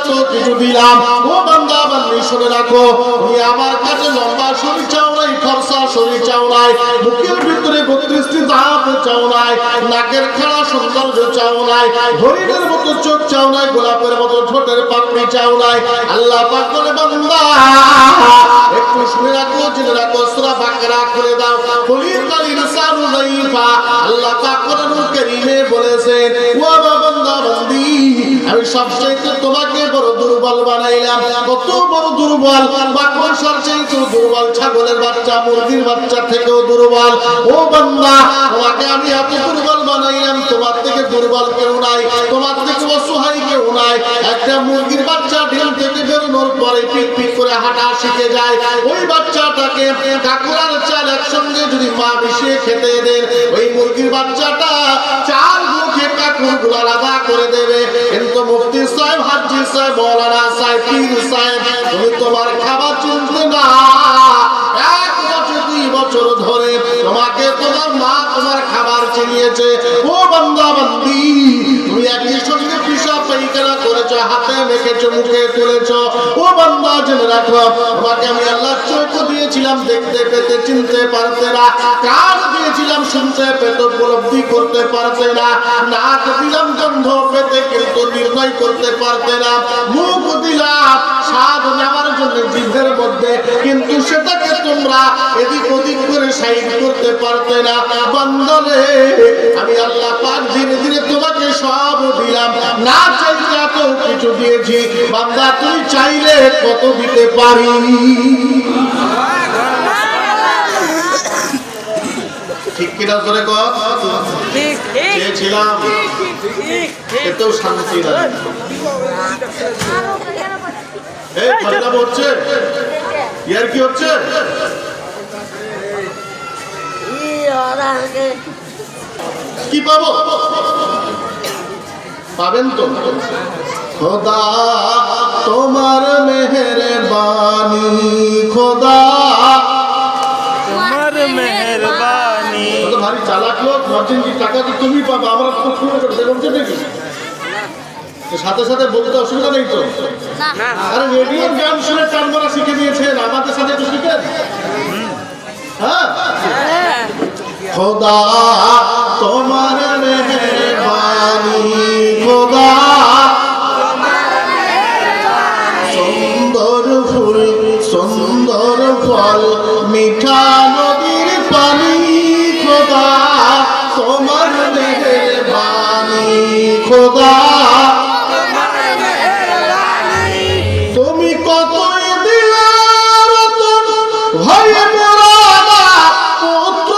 এত কিছু দিলাম। ও বান্দা বান্দি শুনে রাখো, তুমি আমার কাছে লম্বা শরীর চাও নাই, ফর্সা শরীর চাও নাই, বুকের ভিতরে 32টি দাঁত চাও নাই, নাকের খাড়া সৌন্দর্য চাও নাই, হরিণের মতো চোখ চাও নাই, গোলাপের মতো ঠোঁটের পাপড়ি চাও নাই। আল্লাহ পাক বলে বান্দা একটু শুনে রাখো, জেনে রাখো, সূরা বাকারা খুলে দাও। খলিকাল ইনসানু যায়ফা, আল্লাহ পাক কোরআনুল কারীমে বলেছেন, ও বান্দা বান্দি আমি সবচেয়ে তোমাকে বড় দুর্বল বানাইলাম। কত বড় দুর্বল, বাকমাসার চাইতেও দুর্বল, ছাগলের বাচ্চা মুরগির বাচ্চা থেকেও দুর্বল। ও বান্দা তোমাকে আমি এত দুর্বল বানাইলাম, তোমার থেকে দুর্বল কেউ নাই, তোমার থেকে অসহায় কেউ নাই। একটা মুরগির বাচ্চা ডিম থেকে বেরোনোর পরে পিট পিট করে হাঁটা শিখে যায়, ওই বাচ্চাটাকে কাকুরার চাল একসঙ্গে যদি মা মিশিয়ে খেতে দেন, ওই মুরগির বাচ্চাটা চাল মুখে কাকুরগুলো আলাদা করে দেবে। কিন্তু মুফতি সাহেব, হাজি সাহেব, মৌলানা সাহেব, পীর সাহেব, তুমি তোমার খাবার চিনতে না। 1 বছর 2 বছর ধরে তোমাকে তোমার মা তোমার খাবার চিনিয়েছে। ও বান্দা বান্দি তুমি একই সঙ্গে পিশাব পায়খানা করেছো, হাতে মেখেছো, মুখে তুলেছো। ও বান্দা জেনে রাখো, তোমাকে আমি আল্লাহ চোখ দিয়েছিলাম, দেখতে পেতে চিনতে পারতে না, কান দিয়েছিলাম শুনতে পেতে উপলব্ধি করতে পারতে না, নাক দিলাম গন্ধ পেতে কিন্তু নির্ণয় করতে পারতে না, মুখ দিলাম স্বাদ নেওয়ার জন্য জিভের মধ্যে, কিন্তু সেটাকে তোমরা এদিক ওদিক করে সাইড করতে পারতে না। বান্দারে আমি আল্লাহ পাক ধীরে ধীরে তোমাকে সব দিলাম, না চাইতে এত কিছু দিয়েছি। বান্দা তুই চাইলে কত দিতে পারি? ঠিক কিনা ধরে কর, চেয়েছিলাম এতেও শান্তি না। এই ফাজলাম হচ্ছে, ইয়ার কি হচ্ছে? কি পাবো? পাবেন তো? খোদা তোমার মেহেরবানি, খোদা তোমার মেহেরবানি। তো ভারী চালাক লোক, ভাবছেন কি টাকা তো তুমি পাবো, আমরা তো শুরু করতে বলছে নাকি? সাথে সাথে বলতে অসুবিধা নেই তো? আরে রেডিওর গান শুনে টান মারা শিখে দিয়েছেন, আমাদের সাথে একটু শিখেন। হ্যাঁ, খোদা তোমার মেহেরবানি, খোদা সুন্দর ফুল সুন্দর ফল মিঠা নদীর পানি, খোদা তোমার মেহেরবানি, খোদা তুমি কতই দিলে রতন ভয়ে মোরা পুত্র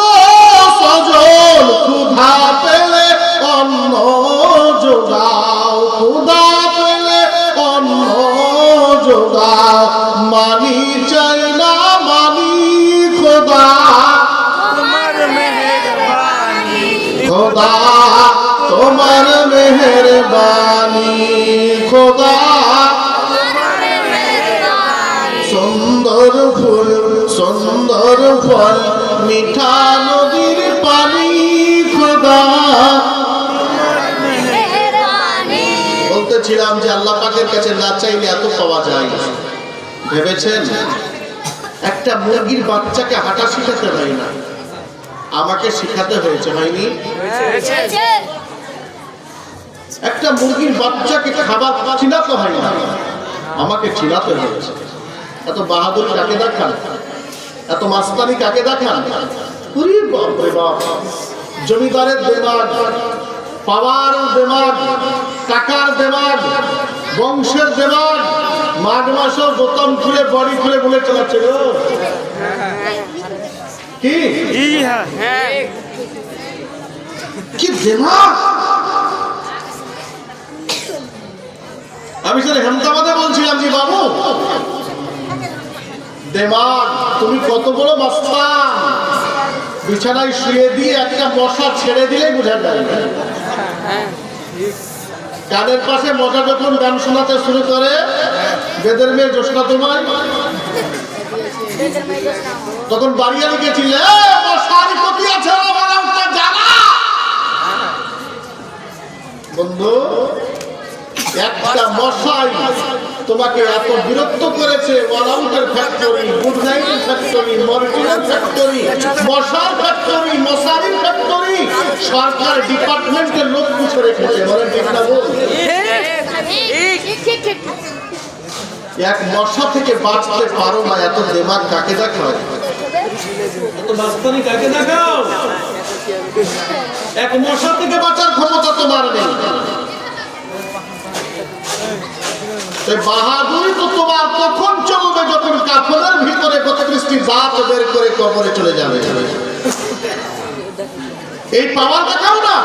সজন, ক্ষুধা পেলে অন্ন যোগাও, ক্ষুধা পেলে অন্ন যোগাও, মানি চাই না মানি, খোদা তোমার মেহেরবানি, খোদা তোমার মেহেরবানি, খোদা সুন্দর ফুল সুন্দর ফল মিঠা নদীর পানি, খোদা। বলতেছিলাম যে আল্লাহ পাকের কাছে না চাইলে এত পাওয়া যায়। ভেবেছেন একটা মুরগির বাচ্চাকে হাঁটা শিখাতে হয় না, আমাকে শিখাতে হয়েছে, হয়নি? একটা মুরগির বাচ্চাকে খাবার চিনাতে হয় না, আমাকে চিনাতে হয়েছে। এত বাহাদুরি কাকে দেখান, এত মাস্তানি কাকে দেখান? জমিদারের দেমাগ, পাওয়ার দেমাগ, টাকার দেমাগ, বংশের দেমাগ, মাঘ মাসও বোতাম খুলে বডি খুলে বলে চালাচ্ছে গো। কি কি দেমাগ! আমি সেটা হেমতাবাদে বলছিলাম যে বাবু দেমাগ তুমি কত বড় মাস্তান, বিছানায় শুয়ে দিয়ে একটা মশা ছেড়ে দিলে বোঝা যায়। গানের পাশে মশা যখন গান শোনাতে শুরু করে, বেদের মেয়ে জ্যোৎস্না তোমায়, তখন বাড়িয়ে লিখেছিল বন্ধু একটা মশাই তোমাকে এত বিরক্ত করেছে, ওয়ালাউটের ফ্যাক্টরি, গুড নাইটের ফ্যাক্টরি, মর্টিনের ফ্যাক্টরি, মশার ফ্যাক্টরি, মশারির ফ্যাক্টরি, সরকার ডিপার্টমেন্টের লোক পুষে রেখেছে। বলেন ঠিক না বল? এক মশা থেকে বাঁচতে পারো না, এত দিমাগ কাকে দেখাও? এত মাস্তানি কাকে দেখাও? এক মশা থেকে বাঁচার ক্ষমতা তোমার নেই। বাহাদুরি তো তোমার তখন চলবে যখন কাফনের ভিতরে কত বৃষ্টি জাত বের করে কবরে চলে যাবে। এই পাওয়ার দেখাও না,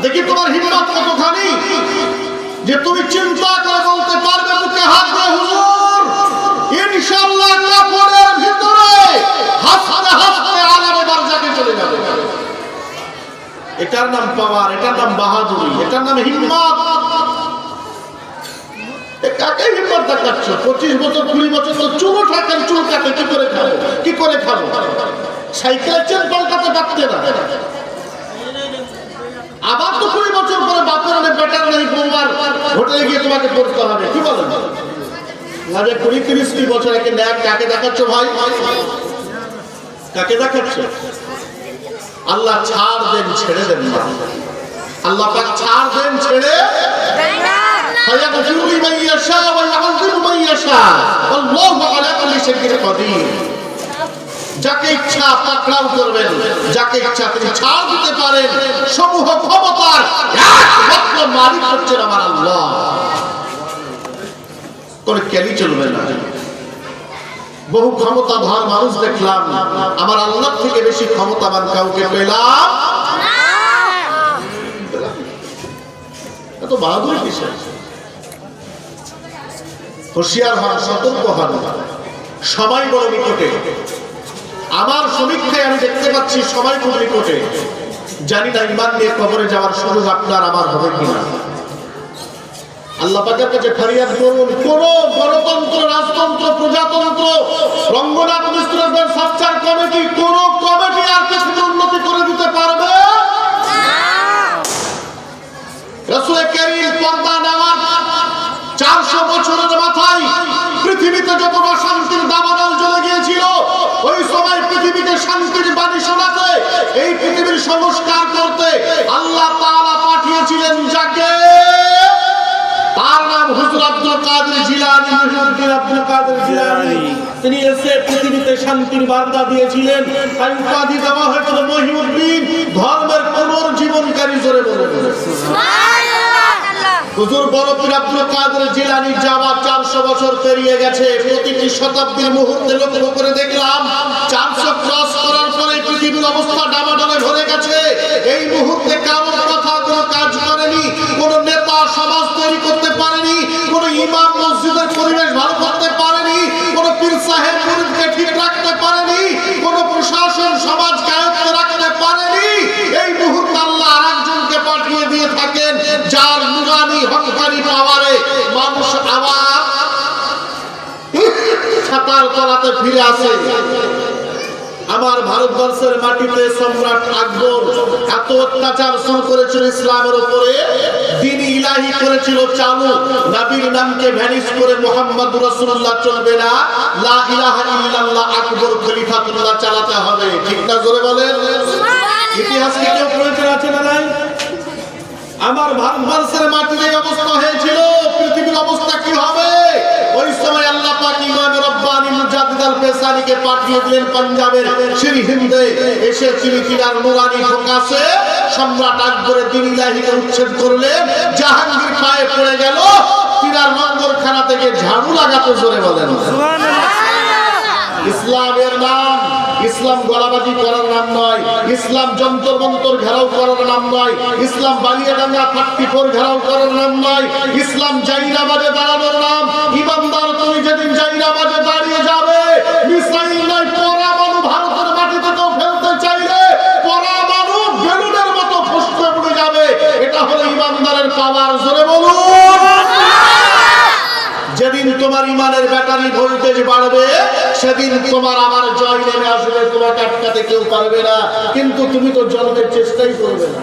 দেখি তোমার হিম্মত কতখানি যে তুমি চিন্তা করে বলতে পারবে মুখে হাত দিয়ে, হুজুর ইনশাআল্লাহ কাফনের ভিতরে হাসতে হাসতে আলাদা বারজাকে চলে যাবে। এটার নাম পাওয়ার, এটার নাম বাহাদুরি, এটার নাম হিম্মত। কাকে হিম্মত দেখাচ্ছ? 25 বছর 20 বছর তো চুলো থাকেন, চুল কাটে কি করে খাবো? কি করে খাবো? সাইকেলের চেন পাল্টাতে পারতে না। আবার তো 20 বছর পরে বাপের অনেক বেটার নেই, বোমার হোটেলে গিয়ে তোমাকে পড়তে হবে। কি বলেন? 20-30 বছর একে ন্যাক কাকে দেখাচ্ছ ভাই? কাকে দেখাচ্ছ? আল্লাহ ছাড় দেন, ছেড়ে দেন না। আল্লাহ পাক ছাড় দেন, ছেড়ে فيغفر لمن يشاء ويعذب من يشاء والله على كل شيء قدير। যাকে ইচ্ছা পাকড়াও করবেন, যাকে ইচ্ছা তিনি ছাড় দিতে পারেন। সমূহ ক্ষমতার একমাত্র মালিক হচ্ছেন আমার আল্লাহ। করে কেলি চলবে না। বহু ক্ষমতাধর মানুষ দেখলাম, আমার আল্লাহ থেকে বেশি ক্ষমতাবান কাউকে পেলাম না। এত বাহাদুরি কিসের? হুঁশিয়ার হন, সতর্ক হন, সময় বড় নিকটে। আমার সমীক্ষায় আমি দেখতে পাচ্ছি সময় খুব নিকটে। জানি না ইমান নিয়ে কবরে যাওয়ার সুযোগ আপনার আমার হবে কিনা। আল্লাহ পাকের কাছে ফরিয়াদ করুন, কোন গণতন্ত্র, রাজতন্ত্র, প্রজাতন্ত্র, রঙ্গনাথ মিস্ত্রিদের সাচ্চার কমিটি, কোন কমিটি আর কিছু উন্নতি করে দিতে পারবে না। রাসূল কারীম পর্দা নেওয়ার 400 বছরের মাথায় পৃথিবীতে যত অশান্তির দাবানল জ্বলে গিয়েছিল, ওই সময় পৃথিবীতে শান্তির বাণী শোনাতে, এই পৃথিবীর সংস্কার করতে আল্লাহ তাআলা পাঠিয়েছিলেন যাকে, তার নাম হুজুর আব্দুল কাদের জিলানী। মুহিউদ্দিন আব্দুল কাদের জিলানী তিনি এসে পৃথিবীতে শান্তির বার্তা দিয়েছিলেন। তাই উপাধি দেওয়া হয়েছিল মহিউদ্দিন, ধর্মের পুনর্জীবনকারী। জোরে বলুন সুবহানাল্লাহ। হুজুর বড় পীর আব্দুল কাদের জিলানী যাওয়া 400 বছর পেরিয়ে গেছে। প্রতিটি শতাব্দীর মুহূর্তে লক্ষ্য করে দেখলাম 400 ক্রস করার পরে পৃথিবীর অবস্থা ডামাডোলে ভরে গেছে। এই মুহূর্তে কারোর কথা কোনো কাজ করেনি, কোন নেতা সমাজ তৈরি করতে পারেনি, কোন ইমাম মসজিদের পরিবেশ ভালো করতে পারেনি, কোন পীর সাহেব মুরিদকে ঠিক রাখতে পারেনি, কোন প্রশাসন সমাজ কায়েম রাখতে পারেনি। এই মুহূর্তে আল্লাহ আরেকজনকে পাঠিয়ে দিয়ে থাকেন, যার নুরানি হককারী পাওয়ারে মানুষ আবার ছাতার তলাতে ফিরে আসে। আমার ভারতবর্ষের মাটিতে সম্রাট আকবর এত অত্যাচার শুরু করেছিল ইসলামের উপরে, দ্বীন ইলাহি করেছিল চালু, নবীর নামকে ভ্যানিশ করে মুহাম্মদুর রাসূলুল্লাহ চলবে না, লা ইলাহা ইল্লাল্লাহ আকবর খলিফাতুল্লাহ চালাতে হবে। ঠিক না? জোরে বলেন সুবহানাল্লাহ। ইতিহাসকে কেউ পড়ে আছে না নাই? আমার ভারতবর্ষের মাটিতে অবস্থা হয়েছিল, পৃথিবীর অবস্থা কি হবে? ওই সময় আল্লাহ পাক ইমাম রব্বানী মুজাদ্দিদ আল পেশানিকে পাঠিয়ে দিলেন পাঞ্জাবের সিরহিন্দে। এসে তিনি তিনার নুরানি ফোকাসে সম্রাট আকবরের দ্বীন ইলাহিকে উচ্ছেদ করলেন। জাহাঙ্গীর পায়ে পড়ে গেল, তিনার লঙ্গরখানা থেকে ঝাড়ু লাগাতে। জোরে বলেন সুবহানাল্লাহ। ইসলামের নাম, ইসলাম গলাবাজি করার নাম নয়, ইসলাম যন্তর মন্তর ঘেরাও করার নাম নয়, ইসলাম বালিয়াডাঙ্গা 34 ঘেরাও করার নাম নয়, ইসলাম জাইনাবাদে দাঁড়ানোর নাম। ইমানদার তুমি যেদিন জাইনাবাদে দাঁড়িয়ে যাবে, মিসাইল নয় পরমাণু ভারতের মাটিতে কেউ ফেলতে চাইলে পরমাণু বেলুনের মতো ফুসকে উড়ে যাবে। এটা হলো ইমানদারের পাওয়ার। জোরে বলুন। যেদিন তোমার ইমানের ব্যাটারি ভোল্টেজ বাড়বে, সেদিন তোমার আমার জয় নেমে আসবে, তোমাকে আটকাতে কেউ পারবে না। কিন্তু তুমি তো জন্মের চেষ্টাই করবে না।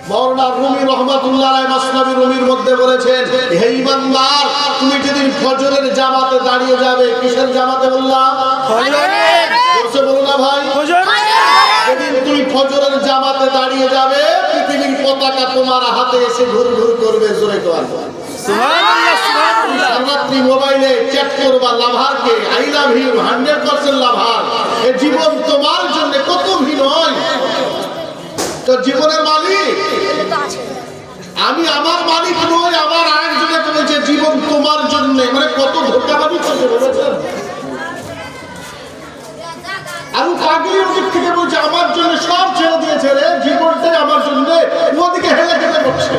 মাওলানা রুমি রাহমাতুল্লাহ আলাইহি মাসনাবি রুমির মধ্যে বলেছেন, হে ঈমানদার, তুমি যেদিন ফজরের জামাতে দাঁড়িয়ে যাবে, কিসের জামাতে বললাম? ফজরের। জোরসে বলো না ভাই। যেদিন তুমি ফজরের জামাতে দাঁড়িয়ে যাবে, পৃথিবীর পতাকা তোমার হাতে এসে ঘুর ঘুর করবে। জোরে কর সুবহানাল্লাহ, সুবহানাল্লাহ। সারারাত্রি মোবাইলে চ্যাট করবা লাভারকে, আই লাভ ইউ, 100% লাভার। এই জীবন তোমার জন্য কত ভিন্ন হয়। তো জীবনের মালিক আমি, আমার মালিক নই। আবার আরেকজনে বলেছে জীবন তোমার জন্য, মানে কত ধোঁকাবাজি করছে ভেবেছেন? আর পাগলির দিক থেকে বলছে আমার জন্য সব ছেড়ে দিয়েছে রে, জীবনটাই আমার জন্য, ওদিকে হেলে হেলে করছে।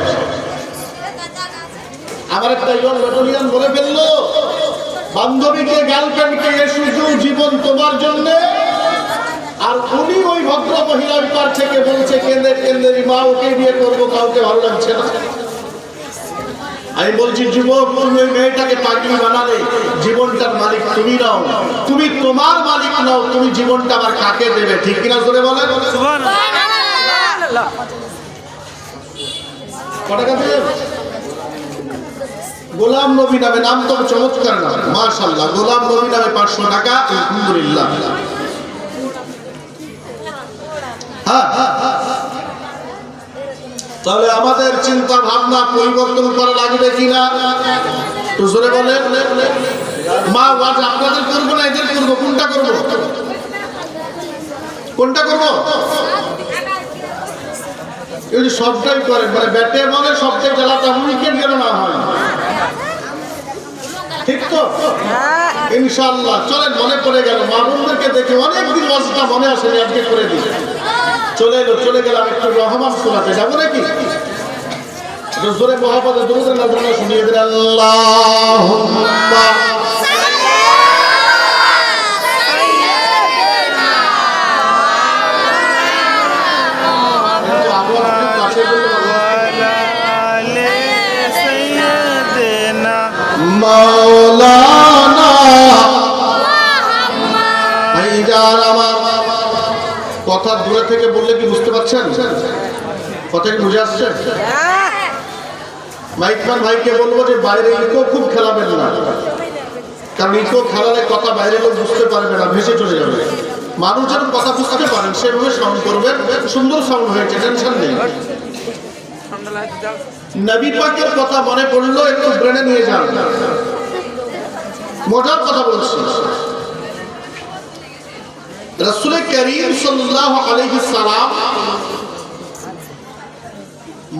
আমার একটা ইয়ং ব্যাটালিয়ান বলে ফেললো, বান্ধবীকে গার্লফ্রেন্ডকে এ শুধু জীবন তোমার জন্য। আর উনি ওই ভদ্র মহিলার পার থেকে বলছে কেন্দ্রে কেন্দ্রের মা, ওকে বিয়ে করবো, কাউকে ভালো লাগছে না। আমি বলছি যুবক, তুমি ওই মেয়েটাকে পাগলি বানালে, জীবনটার মালিক তুমি নাও। তুমি তোমার মালিক নাও, তুমি জীবনটা আবার কাকে দেবে? ঠিক কিনা জোরে বলেন। সুবহানাল্লাহ। কটাকা দেবে? গোলাম নবী নামে, নাম তো চমৎকার নাম, মাশাআল্লাহ। গোলাম নবী নামে 500 টাকা, আলহামদুলিল্লাহ। হ্যাঁ, তাহলে আমাদের চিন্তা ভাবনা পরিবর্তন করা লাগবে কিনা? তো জোরে বলেন। মা ওয়াজ আপনাদের করবো না এদের করবো? কোনটা করবো? কোনটা করবো? এই যে সবটাই করেন, মানে ব্যাটে বলে সবটাই চালাতে, উইকেট যেন না হয়। ঠিক তো? ইনশাআল্লাহ। চলেন, মনে পড়ে গেল মা বোনদেরকে দেখে অনেকদিন ওয়াজটা মনে আসেনি, আজকে করে দিই। চলে গেলাম একটু রহমান শোনাতে, যাবো নাকি? জোরে মোহাম্মদের দুরূদের নাজরানা শুনিয়ে দিন। আল্লাহুম্মা মাওলানা। ভাইজান আমার কথা দূরে থেকে বললে কি বুঝতে পারছেন? কথা কি বুঝে আসছে? মাইকমান ভাইকে বলবো যে বাইরে ইকো খুব খেলাবেন না, কারণ ইকো খেলালে কথা বাইরে লোক বুঝতে পারবে না, ভেসে চলে যাবে। মানুষ যেন কথা বুঝতে পারেন সেভাবে সাউন্ড করবেন। সুন্দর সাউন্ড হয়েছে, টেনশন নেই। নবী পাকের কথা মনে পড়লো, একটু ব্রেনে নিয়ে যান। মজার কথা বলছি, রাসূল করিম সাল্লাল্লাহু আলাইহি সাল্লাম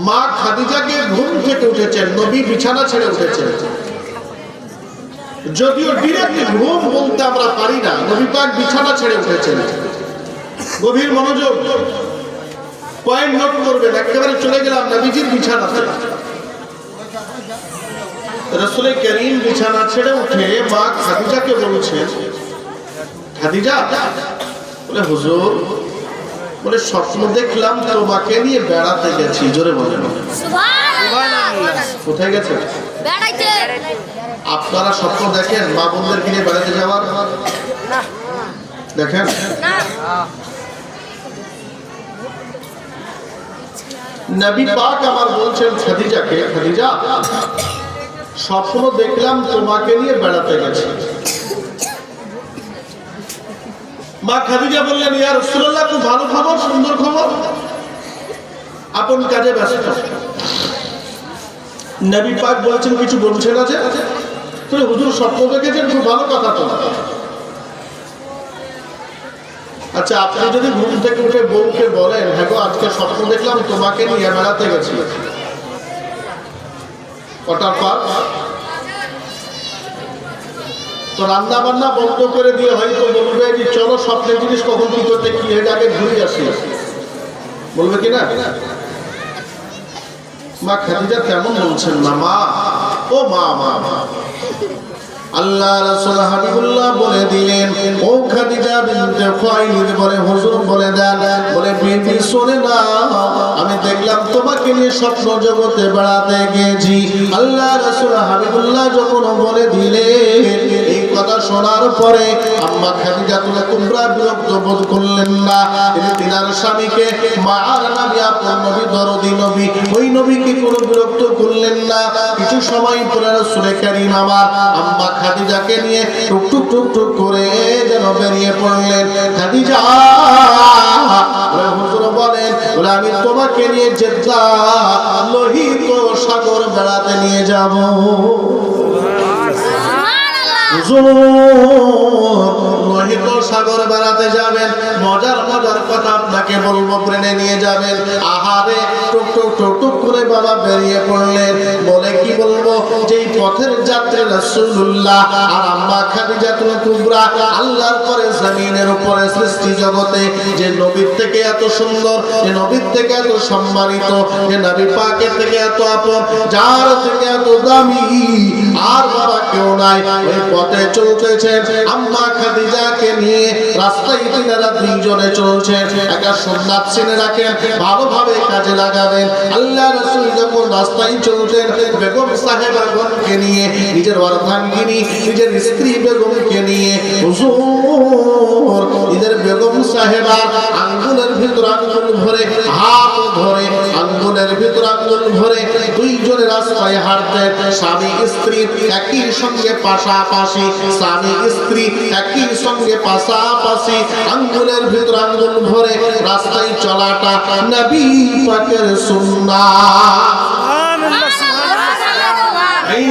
মা খাদিজাকে ঘুম থেকে উঠেছেন, নবী বিছানা ছেড়ে উঠেছেন। যদিও ডিরেক্ট ঘুম বলতে আমরা পারি না, নবী পাক বিছানা ছেড়ে উঠেছেন। গভীর মনোযোগ, পয়েন্ট নোট করবেন। একেবারে চলে গেলাম নবীজির বিছানাতে। রাসূল করিম বিছানা ছেড়ে উঠে মা খাদিজাকে বলছেন, খাদিজা, বলে হুজুর, বলে স্বপ্ন দেখলাম তোমাকে নিয়ে বেড়াতে গেছি। জোরে বলেন সুবহানাল্লাহ। কোথায় গেছে? বেড়াইতে। আপনারা স্বপ্ন দেখেন মা বোনদেরকে নিয়ে বেড়াতে যাওয়ার? দেখেন না। নবী পাক আমার বলছেন খাদিজাকে, খাদিজা, স্বপ্ন দেখলাম তোমাকে নিয়ে বেড়াতে গেছি। মা খাদিজা বললেন, ইয়া রাসূলুল্লাহ, খুব ভালো খবর, সুন্দর খবর। আপন কাজে ব্যস্ত। নবী পাক বলছেন, কিছু বলছেন আছে? তো হুজুর স্বপ্ন দেখেছেন, খুব ভালো কথা তো। আচ্ছা, আপনি যদি ঘুম থেকে উঠে বউকে বলেন, হ্যাঁ গো, আজকে স্বপ্ন দেখলাম তোমাকে নিয়ে বেড়াতে গেছি, ওটার পর তো রান্না বান্না বন্ধ করে দিয়ে হয়তো বলবে যে চলো স্বপ্নের জিনিস কখন কি করতে কি হয়ে যাবে, ঘুরে আসি, বলবে কিনা? মা খাদিজা কেমন বলছেন না? মা, ও মা, মা, আল্লাহ রাসূল হাবিবুল্লাহ বলে দিলেন, ও খাদিজা বিনতে খুয়াইলিদ, বলে হুজুর বলে দেন, বলে বিবি শুনে না, আমি দেখলাম তোমাকে নিয়ে স্বপ্ন জগতে বেড়াতে গিয়েছি। আল্লাহ রাসূল হাবিবুল্লাহ যখন বলে দিলেন এই কথা শোনার পরে আম্মা খাদিজাতুল কুবরা বিরক্ত বোধ করলেন না। তিনি তিনার স্বামীকে মায়ার নবী, আপন নবী, দরদি নবী, ওই নবীকে কোনো বিরক্ত করলেন না। কিছু সময় পরে রাসূল কারীম আমার আম্মা খাদিজাকে নিয়ে টুক টুক করে যেন বেরিয়ে পড়লেন। খাদিজা হুজুর বলেন, বলে আমি তোমাকে নিয়ে জেদ্দা লোহিত সাগর বেড়াতে নিয়ে যাব। লোহিত সাগর বেড়াতে যাবেন, মজার মজার কথা আপনাকে বলবো, ব্রেনে নিয়ে যাবেন। আহারে টুক করে বাবা বেরিয়ে পড়লেন। বলে কি বলবো, যেই পথের যাত্রী রাসূলুল্লাহ আর আম্মা খাদিজাতুল কুবরা, আল্লাহর পরে জমিনের উপরে সৃষ্টি জগতে যে নবীর থেকে এত সুন্দর, যে নবীর থেকে এত সম্মানিত, যে নবী পাকের থেকে এত আপন, যার থেকে এত দামি আর বাবা কেউ নাই। ওই পথে চলতেছেন আম্মা খাদিজাকে নিয়ে, রাস্তায় তিনারা দুইজনে চলছেন। একটা সুন্নাত চিনে রাখেন, ভালোভাবে কাজে লাগাবেন। আল্লাহ রাসূল যখন রাস্তায় চলতেন বেগম সাহেবাগণকে নিয়ে, নিজের অর্ধাঙ্গিনী নিজের স্ত্রী বেগমকে নিয়ে, হুজুর নিজের বেগম সাহেবা আঙ্গুলের ভিতর আঙ্গুল ভরে, হাত ধরে আঙ্গুলের ভিতর আঙ্গুল ভরে দুইজনে রাস্তায় হাঁটতেন। স্বামী স্ত্রী একই সঙ্গে পাশাপাশি, স্বামী স্ত্রী একই সঙ্গে পাশাপাশি আঙ্গুলের ভিতর আঙ্গুল ভরে রাস্তায় চলাটা নবী পাকের সুন্নাত। এই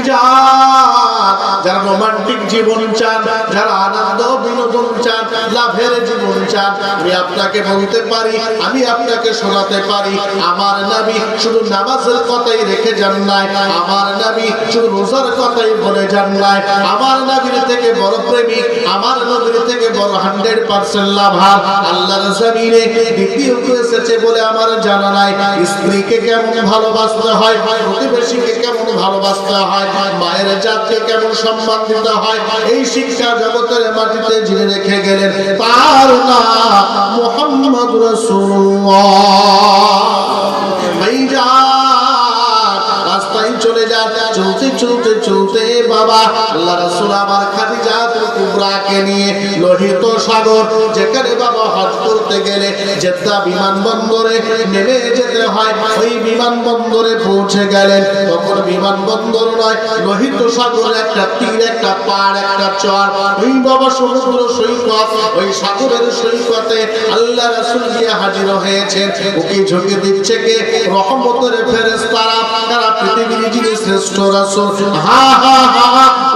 যারা রোমান্টিক জীবন চান, যারা আনন্দ বিনোদন চান, লাভের জীবন চান, আমি আপনাকে বলতে পারি, আমি আপনাকে শোনাতে পারি, আমার নবী শুধু নামাজের কথাই রেখে যান নাই, আমার নবী শুধু রোজার কথাই বলে যান নাই। আমার নবীর থেকে বড় প্রেমিক, আমার নবীর থেকে বড় 100% লাভার আল্লাহর জমিনে দ্বিতীয় কেউ এসেছে বলে আমার জানা নাই। স্ত্রীকে কেমন ভালোবাসতে হয়, প্রতিবেশীকে কেমন ভালোবাসতে হয়, মায়ের জাতকে কেমন সম্মান দিতে হয়, এই শিক্ষা জগতের মাটিতে জেনে রেখে গেলেন। তার নাম মুহাম্মদ রাসূলুল্লাহ। রাস্তায় চলে যান, চলতে বাবা আল্লাহ রাসূল আমার খাদিজাতুল কুবরাকে নিয়ে লোহিত সাগর, যেখানে বাবা হজ করতে গেলে জেদ্দা বিমানবন্দরে নেমে যেতে হয়, ওই বিমানবন্দরে পৌঁছে গেলেন। তখন বিমানবন্দর নয়, লোহিত সাগর, একটা তীর, একটা পাড়, একটা চর, ওই বাবা সমুদ্র সৈকত, ওই সাগরের সৈকতে আল্লাহ রাসূল গিয়ে হাজির হয়েছেন। ওকে ঝুঁকে দিচ্ছে কে? রহমতের ফেরেশতারা, তারা পৃথিবীর যিনি শ্রেষ্ঠ রাসূল।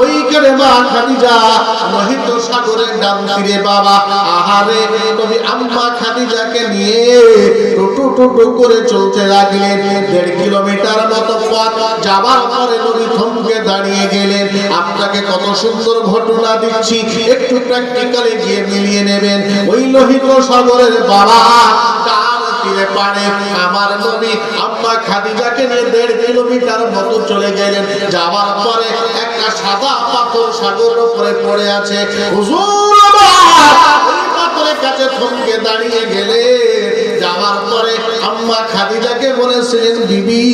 ওইখানে মা খাদিজা লোহিত সাগরের ডান তীরে বাবা, আহারে নবী আম্মা খাদিজাকে নিয়ে টুটু করে চলতে লাগলেন। 1.5 কিলোমিটার মতো পথ যাবার পরে নবী থমকে দাঁড়িয়ে গেলেন। আপনাকে কত সুন্দর ঘটনা দিচ্ছি, একটু প্র্যাকটিক্যালি গিয়ে মিলিয়ে নেবেন। ওই লোহিত সাগরের বাবা পারে আমার নবী আম্মা খাদিজাকে নিয়ে 1.5 কিলোমিটার মতো চলে গেলেন। যাওয়ার পরে একটা সাদা পাথর সাগরের উপরে পড়ে আছে। হুজুর আমার ওই পাথরের কাছে থমকে দাঁড়িয়ে গেলে, যাওয়ার পরে আম্মা খাদিজাকে বলেছিলেন, বিবি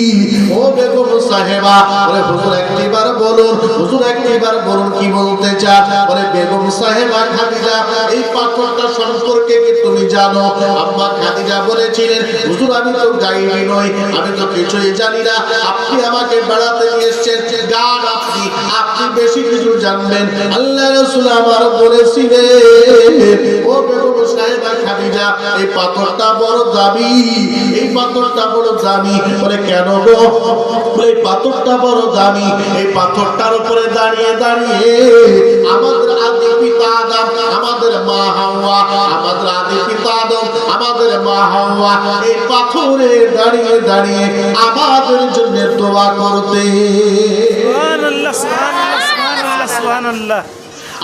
ও বেগম সাহেবা, বলে হুজুর একবার বলুন, হুজুর একবার বলুন কি বলতে চান? বলে বেগম সাহেবা খাদিজা, এই পাথরটা সম্পর্কে কি তুমি জানো? আম্মা খাদিজা বলেছিলেন, হুজুর আমি তো গাইডি নই, আমি তো কিছুই জানি না, আপনি আমাকে বেড়াতে নিয়ে এসেছেন, গান আপনি বেশি কিছু জানবেন। আল্লাহ রাসূল আমার বলেছিলেন, ও বেগম সাহেবা খাদিজা, এই পাথরটা বড় দামি, এই পাথরটা বড় দামি। বলে কেন গো? বলে এই পাথরটা বড় দামি, এই পাথরটার উপরে দাঁড়িয়ে দাঁড়িয়ে আমাদের আদি পিতা আদম, আমাদের মা হাওয়া, আমাদের আদি পিতা আদম, আমাদের মা হাওয়া এই পাথরে দাঁড়িয়ে দাঁড়িয়ে আমাদের জন্য দোয়া করতে। সুবহানাল্লাহ, সুবহানাল্লাহ, সুবহানাল্লাহ, সুবহানাল্লাহ।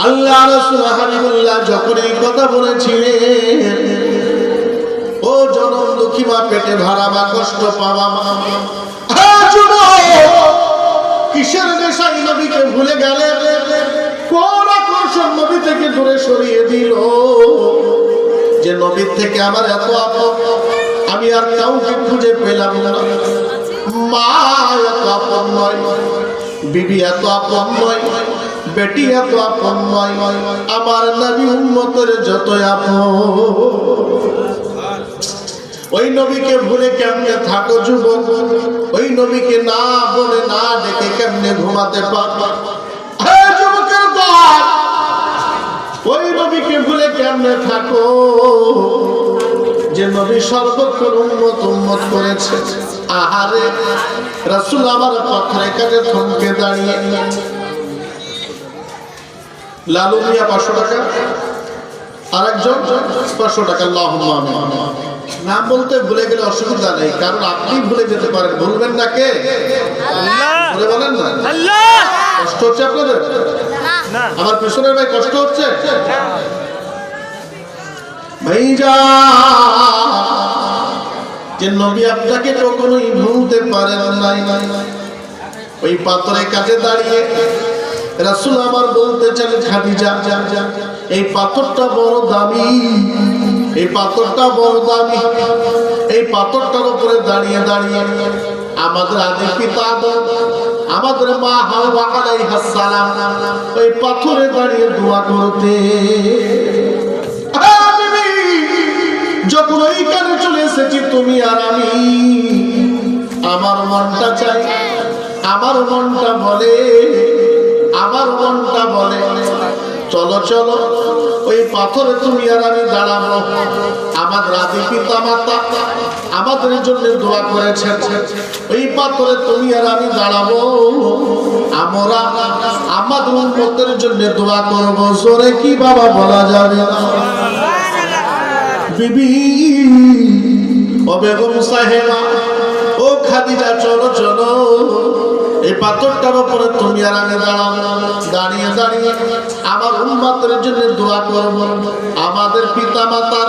আল্লাহ রাসূল হাবিবুল্লাহ যখন এই কথা বলেছিলেন, ও জনম দুঃখী মা, পেটে ধরা মা, কষ্ট পাওয়া মা, কিসের নেশায় নবীকে ভুলে গেলে? কোন আকর্ষণ নবী থেকে দূরে সরিয়ে দিল যে নবীর থেকে আমার এত আপন, আমি আর কাউকে খুঁজে পেলাম না। মা এত আপন নয়, বিবি এত আপন নয়, বেটি এত আপন নয়, আমার নবী উম্মতের যত আপন। ওই নবীকে ভুলে কেমনে থাকো যুবক, ওই নবীকে না বলে না ডেকে কেমনে ঘুমাতে পারো? হে যুবকের দল, ওই নবীকে ভুলে কেমনে থাকো যে নবী সর্বক্ষণ উম্মত উম্মত করেছে। আহারে রাসূল আমার পথের কাছে থমকে দাঁড়িয়ে, লালু মিয়া 500 টাকা, আরেকজন 500 টাকা। আল্লাহুম্মা আমিন। নাম বলতে ভুলে গেলে অসুবিধা নেই, কারণ আপনি ভুলে যেতে পারেন, ভুলবেন না কে? আল্লাহ। বলে বলেন না আল্লাহ। কষ্ট হচ্ছে আপনাদের? না। আমার পিছনের ভাই কষ্ট হচ্ছে? ভাইজা, যে নবী আপনাকে কখনোই ভুলতে পারেন নাই, ওই পাথরের কাছে দাঁড়িয়ে রাসূল আমার বলতেছেন, খাদিজা এই পাথরটা বড় দামি, এই পাথরটা বড় দামি। এই পাথরটার উপরে দাঁড়িয়ে দাঁড়িয়ে আমাদের আদি পিতা আদম, আমাদের মা হাওয়া আলাইহিস সালাম ওই পাথরে দাঁড়িয়ে দোয়া করতে। যখন ওইখানে চলে এসেছি তুমি আর আমি, আমার মনটা চাই, আমার মনটা বলে, আমার মনটা বলে চলো চলো ওই পাথরে তুমি আর আমি দাঁড়াবো। আমাদের আদি পিতা মাতা আমাদের জন্য দোয়া করেছেন, ওই পাথরে তুমি আর আমি দাঁড়াবো, আমরা আমাদের উম্মতের জন্য দোয়া করবো। জোরে কি বাবা বলা যাবে না? বিবি ও বেগম সাহেবা, ও খাদিজা, চলো চলো এই পাথরটার উপরে তুমি আর আমি দাঁড়াবো। দাঁড়িয়ে দাঁড়িয়ে আমার উম্মতের জন্য দোয়া করব, আমাদের পিতা মাতার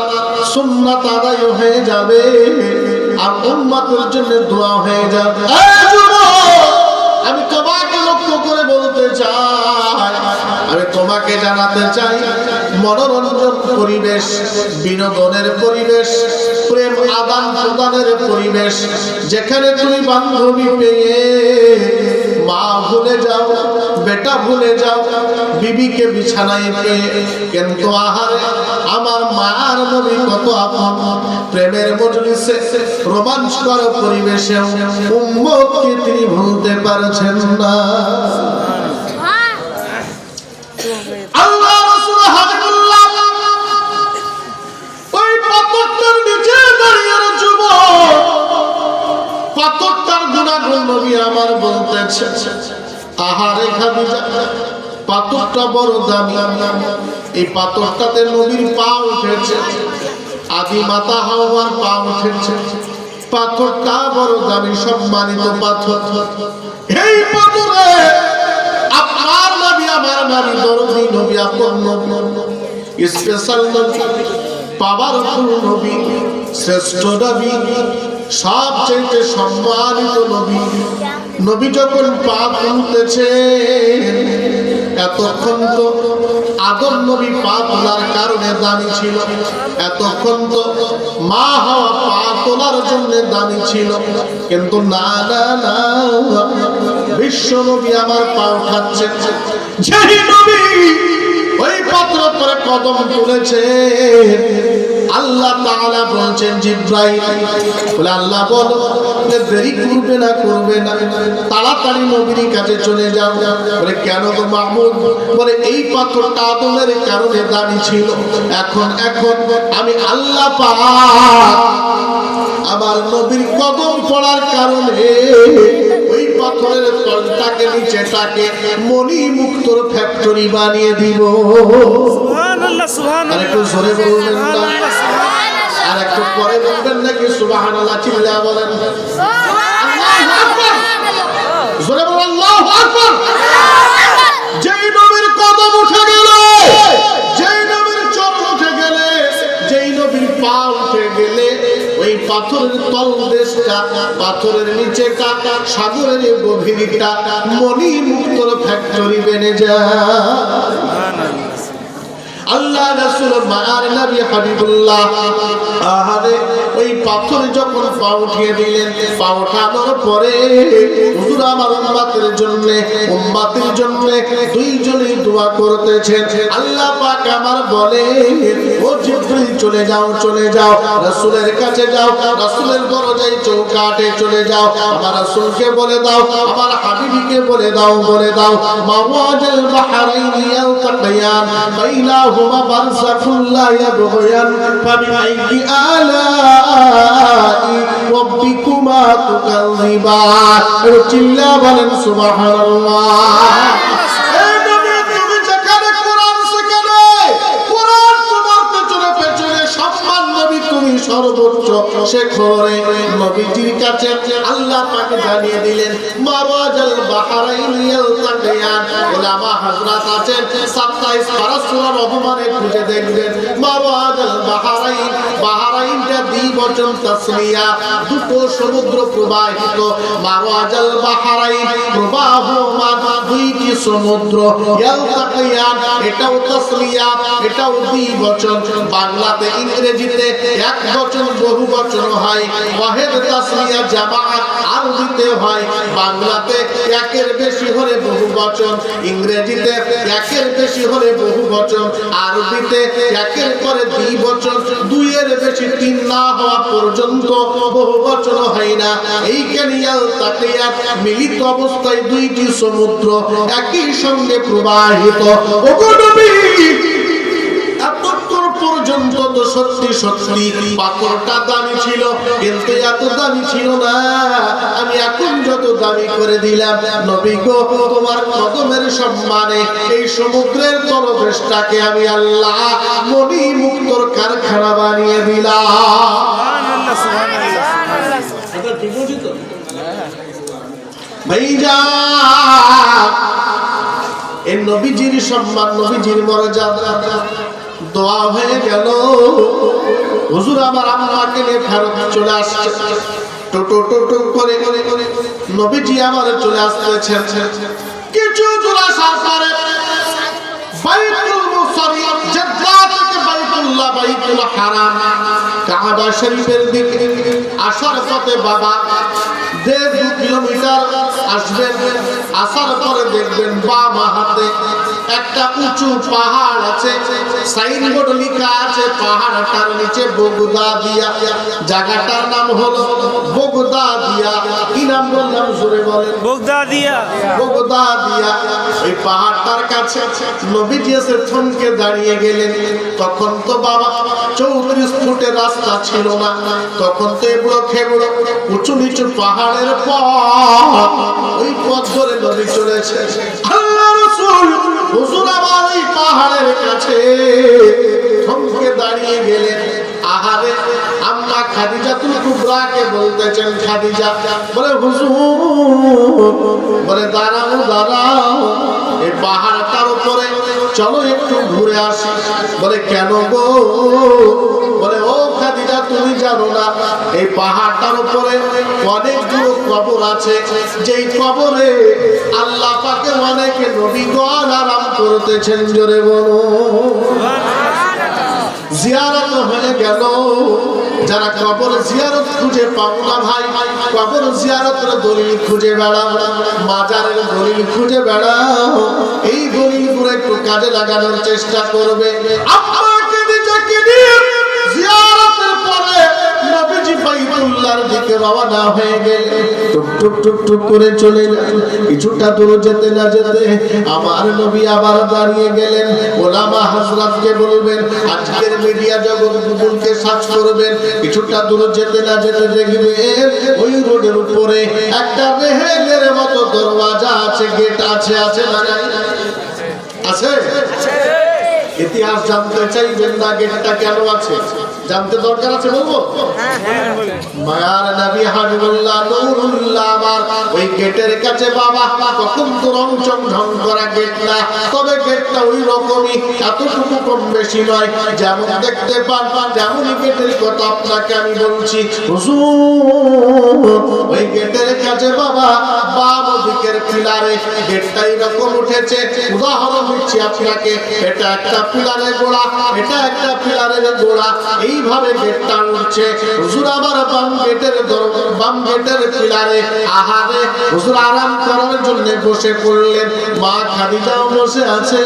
সুন্নাত আদায় হয়ে যাবে আর উম্মতের জন্য দোয়া হয়ে যাবে। আমি তোমাকে লক্ষ্য করে বলতে চাই, আমি তোমাকে জানাতে চাই, মনোরঞ্জন পরিবেশ, বিনোদনের পরিবেশ, প্রেম আদান প্রদানের পরিবেশ, যেখানে তুমি বান্ধবী পেয়ে মা ভুলে যাও, বেটা ভুলে যাও, বিবিকে বিছানায় পেয়ে, কিন্তু আহারে আমার মার নবী কত আপন। প্রেমের মজলিসে, রোমাঞ্চকর পরিবেশে উম্মতকে তিনি ভুলতে পারছেন না। আল্লাহ রাসূল হাবিবুল্লাহ ওই পাথরটার নিচে দাঁড়িয়ে যুবক, পাথরটার গুনাহগার নবী আমার বলতেছে, আহারে খাদিজা পাথরটা বড় দামি, এই পাথরটাতে নবীর পা উঠেছে, আদি মাতা হাওয়ার পা উঠেছে। পাথরটা বড় দামি, সম্মানিত পাথর। এই পাথরে আপনার নবী, আমার নবী, দরদি নবী, আপন নবী, স্পেশাল নবী, পাওয়ারফুল নবী, শ্রেষ্ঠ নবী, সবচেয়ে সম্মানিত নবী, নবী যখন পা তুলতেছে, এতক্ষণ তো আদম নবী পা তোলার কারণে দামি ছিল, এতক্ষণ তো মা হওয়া পা তোলার জন্য দামি ছিল, কিন্তু না না না, বিশ্ব নবী আমার পা উঠাচ্ছেন। যেই নবী ওই পাত্র পরে কদম তুলেছে, আল্লাহ তাআলা বলছেন জিবরাইল, বলে আল্লাহ বলো যে দেরি করবে না, করবে না, তাড়াতাড়ি নবীর কাছে চলে যাও। বলে কেন গো মাহমুদ? বলে এই পাথরটা আদমের কারণে দাঁড়িয়ে ছিল, এখন আমি আল্লাহ পাক আমার নবীর কদম পড়ার কারণে ওই পাথরের তলটাকে, নিচেটাকে মণি মুক্তর ফ্যাক্টরি বানিয়ে দিব। সুবহানাল্লাহ, সুবহানাল্লাহ। আর একটু জোরে বলবেন না? আর একটু পরে বলবেন নাকি? সুবহানাল্লাহ চিল্লা বলেন। জোরে বলেন আল্লাহু আকবার। যেই নবীর কদম উঠে গেল, যেই নবীর চরণ উঠে গেলে, যেই নবীর পা উঠে গেলে, ওই পাথরের তলদেশটা, পাথরের নিচেটা, সাগরের গভীরটা মণি মুক্তর ফ্যাক্টরি বেনে যায়। আল্লাহ রাসূল মায়ার নবী হাবিবুল্লাহ আহারে ওই পাথর যখন পা উঠিয়ে দিলেন, পা ওঠানোর পরে হুজুর আমার উম্মতের জন্য দুইজনই দোয়া করতেছেন। আল্লাহ পাক আমার বলে, ও জিবরিল চলে যাও রাসূলের কাছে যাও, রাসূলের দরজায় চৌকাঠে চলে যাও, আমার রাসূলকে বলে দাও, আমার হাবিবকে বলে দাও মাওয়াজাল বাহরাইনি ইয়ালতাকিয়ান বাইনাহুমা বারযাখুন লা ইয়াবগিয়ান ফাবিআইয়ি আলাই রাব্বিকুমা তুকাযিবান। চিল্লা বলেন সুবহানাল্লাহ। এই নবী তুমি যেখানে কোরআন সেখানে কোরআন তোমার পেছনে সম্মান, নবী তুমি সর্বোচ্চ শেখরে। নবীজির কাছে আল্লাহ পাক জানিয়ে দিলেন মাওয়াজাল বাহরাইন ইয়ালতাকিয়ান। উলামা হযরত আছেন 27 পারা সূরা রহমানে খুঁজে দেখবেন মাওয়াজাল বাহরাইনটা দ্বিবচন তাসনিয়া, দুটো সমুদ্র প্রবাহিত। মাওয়াজাল বাহরাইন প্রবাহমান দুইটি সমুদ্র। ইয়ালতাকিয়ান এটাও তাসনিয়া, এটাও দ্বিবচন। বাংলাতে ইংরেজিতে এক বচন বহু বচন হয়, ওয়াহিদ তাসনিয়া জামাআত আরবিতে হয়। বাংলাতে একের বেশি হলে বহু বচন, ইংরেজিতে একের বেশি হলে বহু বচন, আরবিতে একের পরে দ্বিবচন, দুইয়ের বেশি তিন না হওয়া পর্যন্ত বহু বচন হয় না। এইখানে ইয়ালতাকিয়ান মিলিত অবস্থায় দুইটি সমুদ্র একই সঙ্গে প্রবাহিত। ওগো নবী এতক্ষণ পর্যন্ত তো সত্যি পাথরটা দামি ছিল, কিন্তু এত দামি ছিল না। আমি এখন যত দামি করে দিলাম নবী গো, তোমার কদমের সম্মানে এই সমুদ্রের তলদেশটাকে আমি আল্লাহ মনি মুক্তর কারখানা বানিয়ে দিলাম। ভাইজান, এই নবীজির সম্মান, নবীজির মর্যাদা দোয়া হয়ে গেল। হুজুর আমার আম্মাকে নিয়ে ফেরত চলে আসছে, টো করে নবীজি আমার চলে আসতেছেন। কিছু দূর আসার পরে বাইতুল মুসাররফ জেদ্দা থেকে বাইতুল্লাহ বাইতুল হারাম কাবা শরীফের দিকে আসার পথে বাবা 1.5 কিলোমিটার আসবেন। আসার পরে দেখবেন বাম হাতে একটা উঁচু পাহাড় আছে, সাইনবোর্ড লেখা আছে পাহাড়টার নিচে বগদাদিয়া। জায়গাটার নাম হলো বগদাদিয়া। কি নাম বললাম জোরে বলেন? বগদাদিয়া। এই পাহাড়টার কাছে নবীজি এসে থমকে দাঁড়িয়ে গেলেন। তখন তো বাবা 34 ফুটের রাস্তা ছিল না, তখন তো এবড়ো খেবড়ো উঁচু নিচু পাহাড়ের পথ, ওই পথ ধরে নবী চলেছে। আল্লাহ রাসূল হুজুর আমার ওই পাহাড়ের কাছে থমকে দাঁড়িয়ে গেলেন। আহারে আম্মা খাদিজাতুল কুবরাকে বলতেছেন, খাদিজা বলে হুজুর, বলে দাঁড়াও এই পাহাড়টার উপরে চলো একটু ঘুরে আসি। বলে কেন গো? বলে ও খাদিজা তুমি জানো না এই পাহাড়টার উপরে অনেকগুলো কবর আছে, যেই কবরে আল্লাহ পাকে অনেকে নবীগণ আরাম করতেছেন। জোরে বলো জিয়ারত হয়ে গেল। যারা কবর জিয়ারত খুঁজে পাও না ভাই, কবর জিয়ারতের দলিল খুঁজে বেড়াও, মাজারের দলিল খুঁজে বেড়াও। এই দলিলগুলো একটু কাজে লাগানোর চেষ্টা করবে। আপনাকে নিজেকে নিয়ে জিয়ারতের পরে নবীজি বাইতুল্লাহর দিকে রওনা হয়ে গেলেন। টুক করে চলে যায়। কিছুটা দূর যেতে না যেতে আমার নবী আবার দাঁড়িয়ে গেলেন। ওলামা হযরতকে বলবেন, আজকের মিডিয়া জগৎ গুগলকে সার্চ করবেন। কিছুটা দূর যেতে না যেতে দেখবেন ওই রোডের উপরে একটা রেহেলের মতো দরওয়াজা আছে, গেট আছে। আছে না আছে? ইতিহাস জানতে চাইবেন না গেটটা কেন আছে? জানতে দরকার আছে, বলবো? মায়ার নবী হাবিবুল্লাহ নূরুল্লাহ আমার ওই গেটের কাছে বাবা কখন তো রং চমঝম করা গেট না, তবে গেটটা ওই রকমই, এতটুকু কম বেশি নয়। যেমন দেখতে পান তেমনই গেটের কথা আপনাকে আমি বলছি। হুজুর ওই গেটের কাছে বাবা বাম দিকের পিলারে গেটটা এরকম উঠেছে। উদাহরণ দিচ্ছি আপনাকে, এটা একটা পিলারের গোড়া, এটা একটা পিলারের গোড়া, এইভাবে গেটটা উঠছে। হুজুর আবার বাম গেটের পিলারে আহারে হুজুর আরাম করার জন্য বসে পড়লেন। মা খাদিজাও বসে আছে।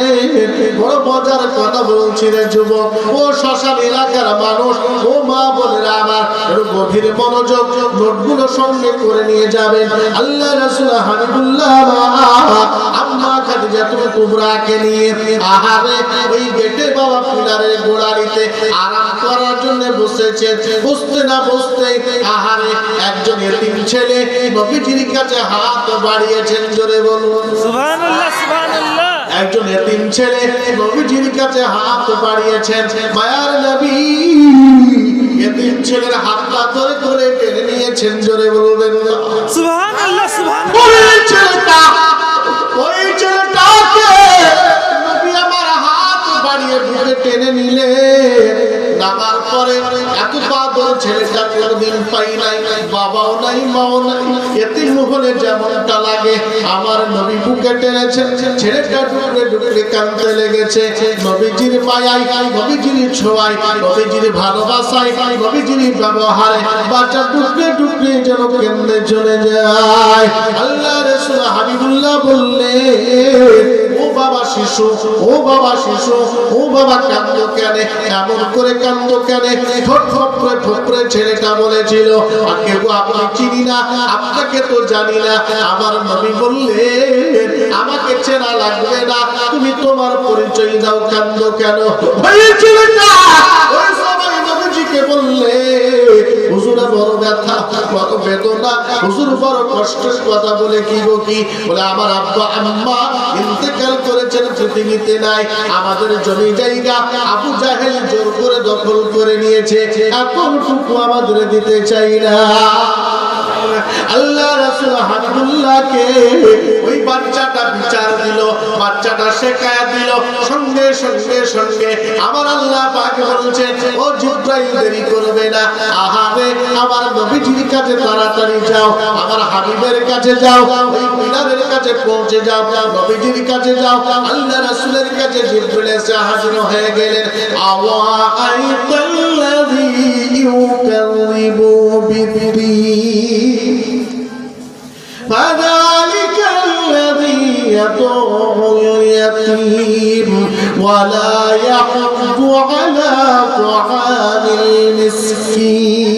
বড় মজার কথা বলছি রে যুবক, ও শ্মশান এলাকার মানুষ, ও মা বোনেরা আমার, গভীর মনোযোগ, নোটগুলো সঙ্গে করে নিয়ে যাবেন। আল্লাহ রাসূল হাবিবুল্লাহ আম্মা খাদিজাতুল কুবরাকে নিয়ে আহারে ওই গেটে বাবা পিলারের গোড়ারিতে আরাম করার জন্য বসেছে। বসতে না বসতে আহারে একজন এতিম ছেলে নবীজির কাছে হাত বাড়িয়েছেন। জোরে বলুন সুবহানাল্লাহ সুবহানাল্লাহ। একজন এতিম ছেলে নবীজির কাছে হাত বাড়িয়েছেন। মায়ার নবী এতিম ছেলের হাতটা ধরে ধরে টেনে নিয়েছেন। জোরে বলবেন সুবহানাল্লাহ সুবহানাল্লাহ। ওই ছেলেটাকে নবী আমার হাত বাড়িয়ে বুকে টেনে নিলে নামার পরে এত বাদর ছেলেটা কোনদিন পাই নাই, বাবাও নাই মাও নাই, এতিম হলে যেমনটা লাগে আমার নবী বুকে টেনেছেন। ছেলেটা ডুকরে ডুকরে কাঁদতে লেগেছে। নবীজির মায়ায়, নবীজির ছোঁয়ায়, নবীজির ভালোবাসায়, নবীজির ব্যবহারে বাচ্চা ডুকরে ডুকরে যেন কেন্দ্রে চলে যায়। আল্লাহ রাসূল হাবিবুল্লাহ বললেন, ও বাবা শিশু, ও বাবা শিশু, ও বাবা কাঁদো কেন, এমন করে কাঁদো কেন? ঠোঁট ঠোপরে ছেলেটা বলেছিল, আগে গো আপনি চিনি না, আপনাকে তো জানি না। আমার নবী বললেন, আমাকে চেনা লাগবে না, তুমি তোমার পরিচয় দাও, কাঁদো কেন? ওই ছেলেটা ওই সবাই নবীজিকে বললে, হুজুর বড় ব্যথা, বড় বেদনা, হুজুর বড় কষ্টের কথা। বলে কি গো কি? বলে আমার আব্বা আম্মা ইন্তেকাল করেছেন, পৃথিবীতে নাই। আমাদের জমি জায়গা আবু জাহেল জোর করে দখল করে নিয়েছে, এতটুকু আমাদের দিতে চাই না। আল্লাহ রাসূল হাবিবুল্লাহকে ওই বাচ্চাটা বিচার দিল, বাচ্চাটা শেখায়া দিল। সঙ্গে সঙ্গে সঙ্গে আমার আল্লাহ পাক বলছেন, ও জিবরাইল দেরি করবে না, আহারে আমার নবীজির কাছে তাড়াতাড়ি যাও, আমার হাবিবের কাছে যাও, ওই পিলারের কাছে পৌঁছে যাও, নবীজির কাছে যাও। আল্লাহ রাসূলের কাছে জিবরাইল এসে হাজির হয়ে গেলেন। আওয়া আইতাল্লাযী ইউকাযযিবু বিদ্দীন فذلك الذي يدعو اليتيم ولا يحض على طعام المسكين।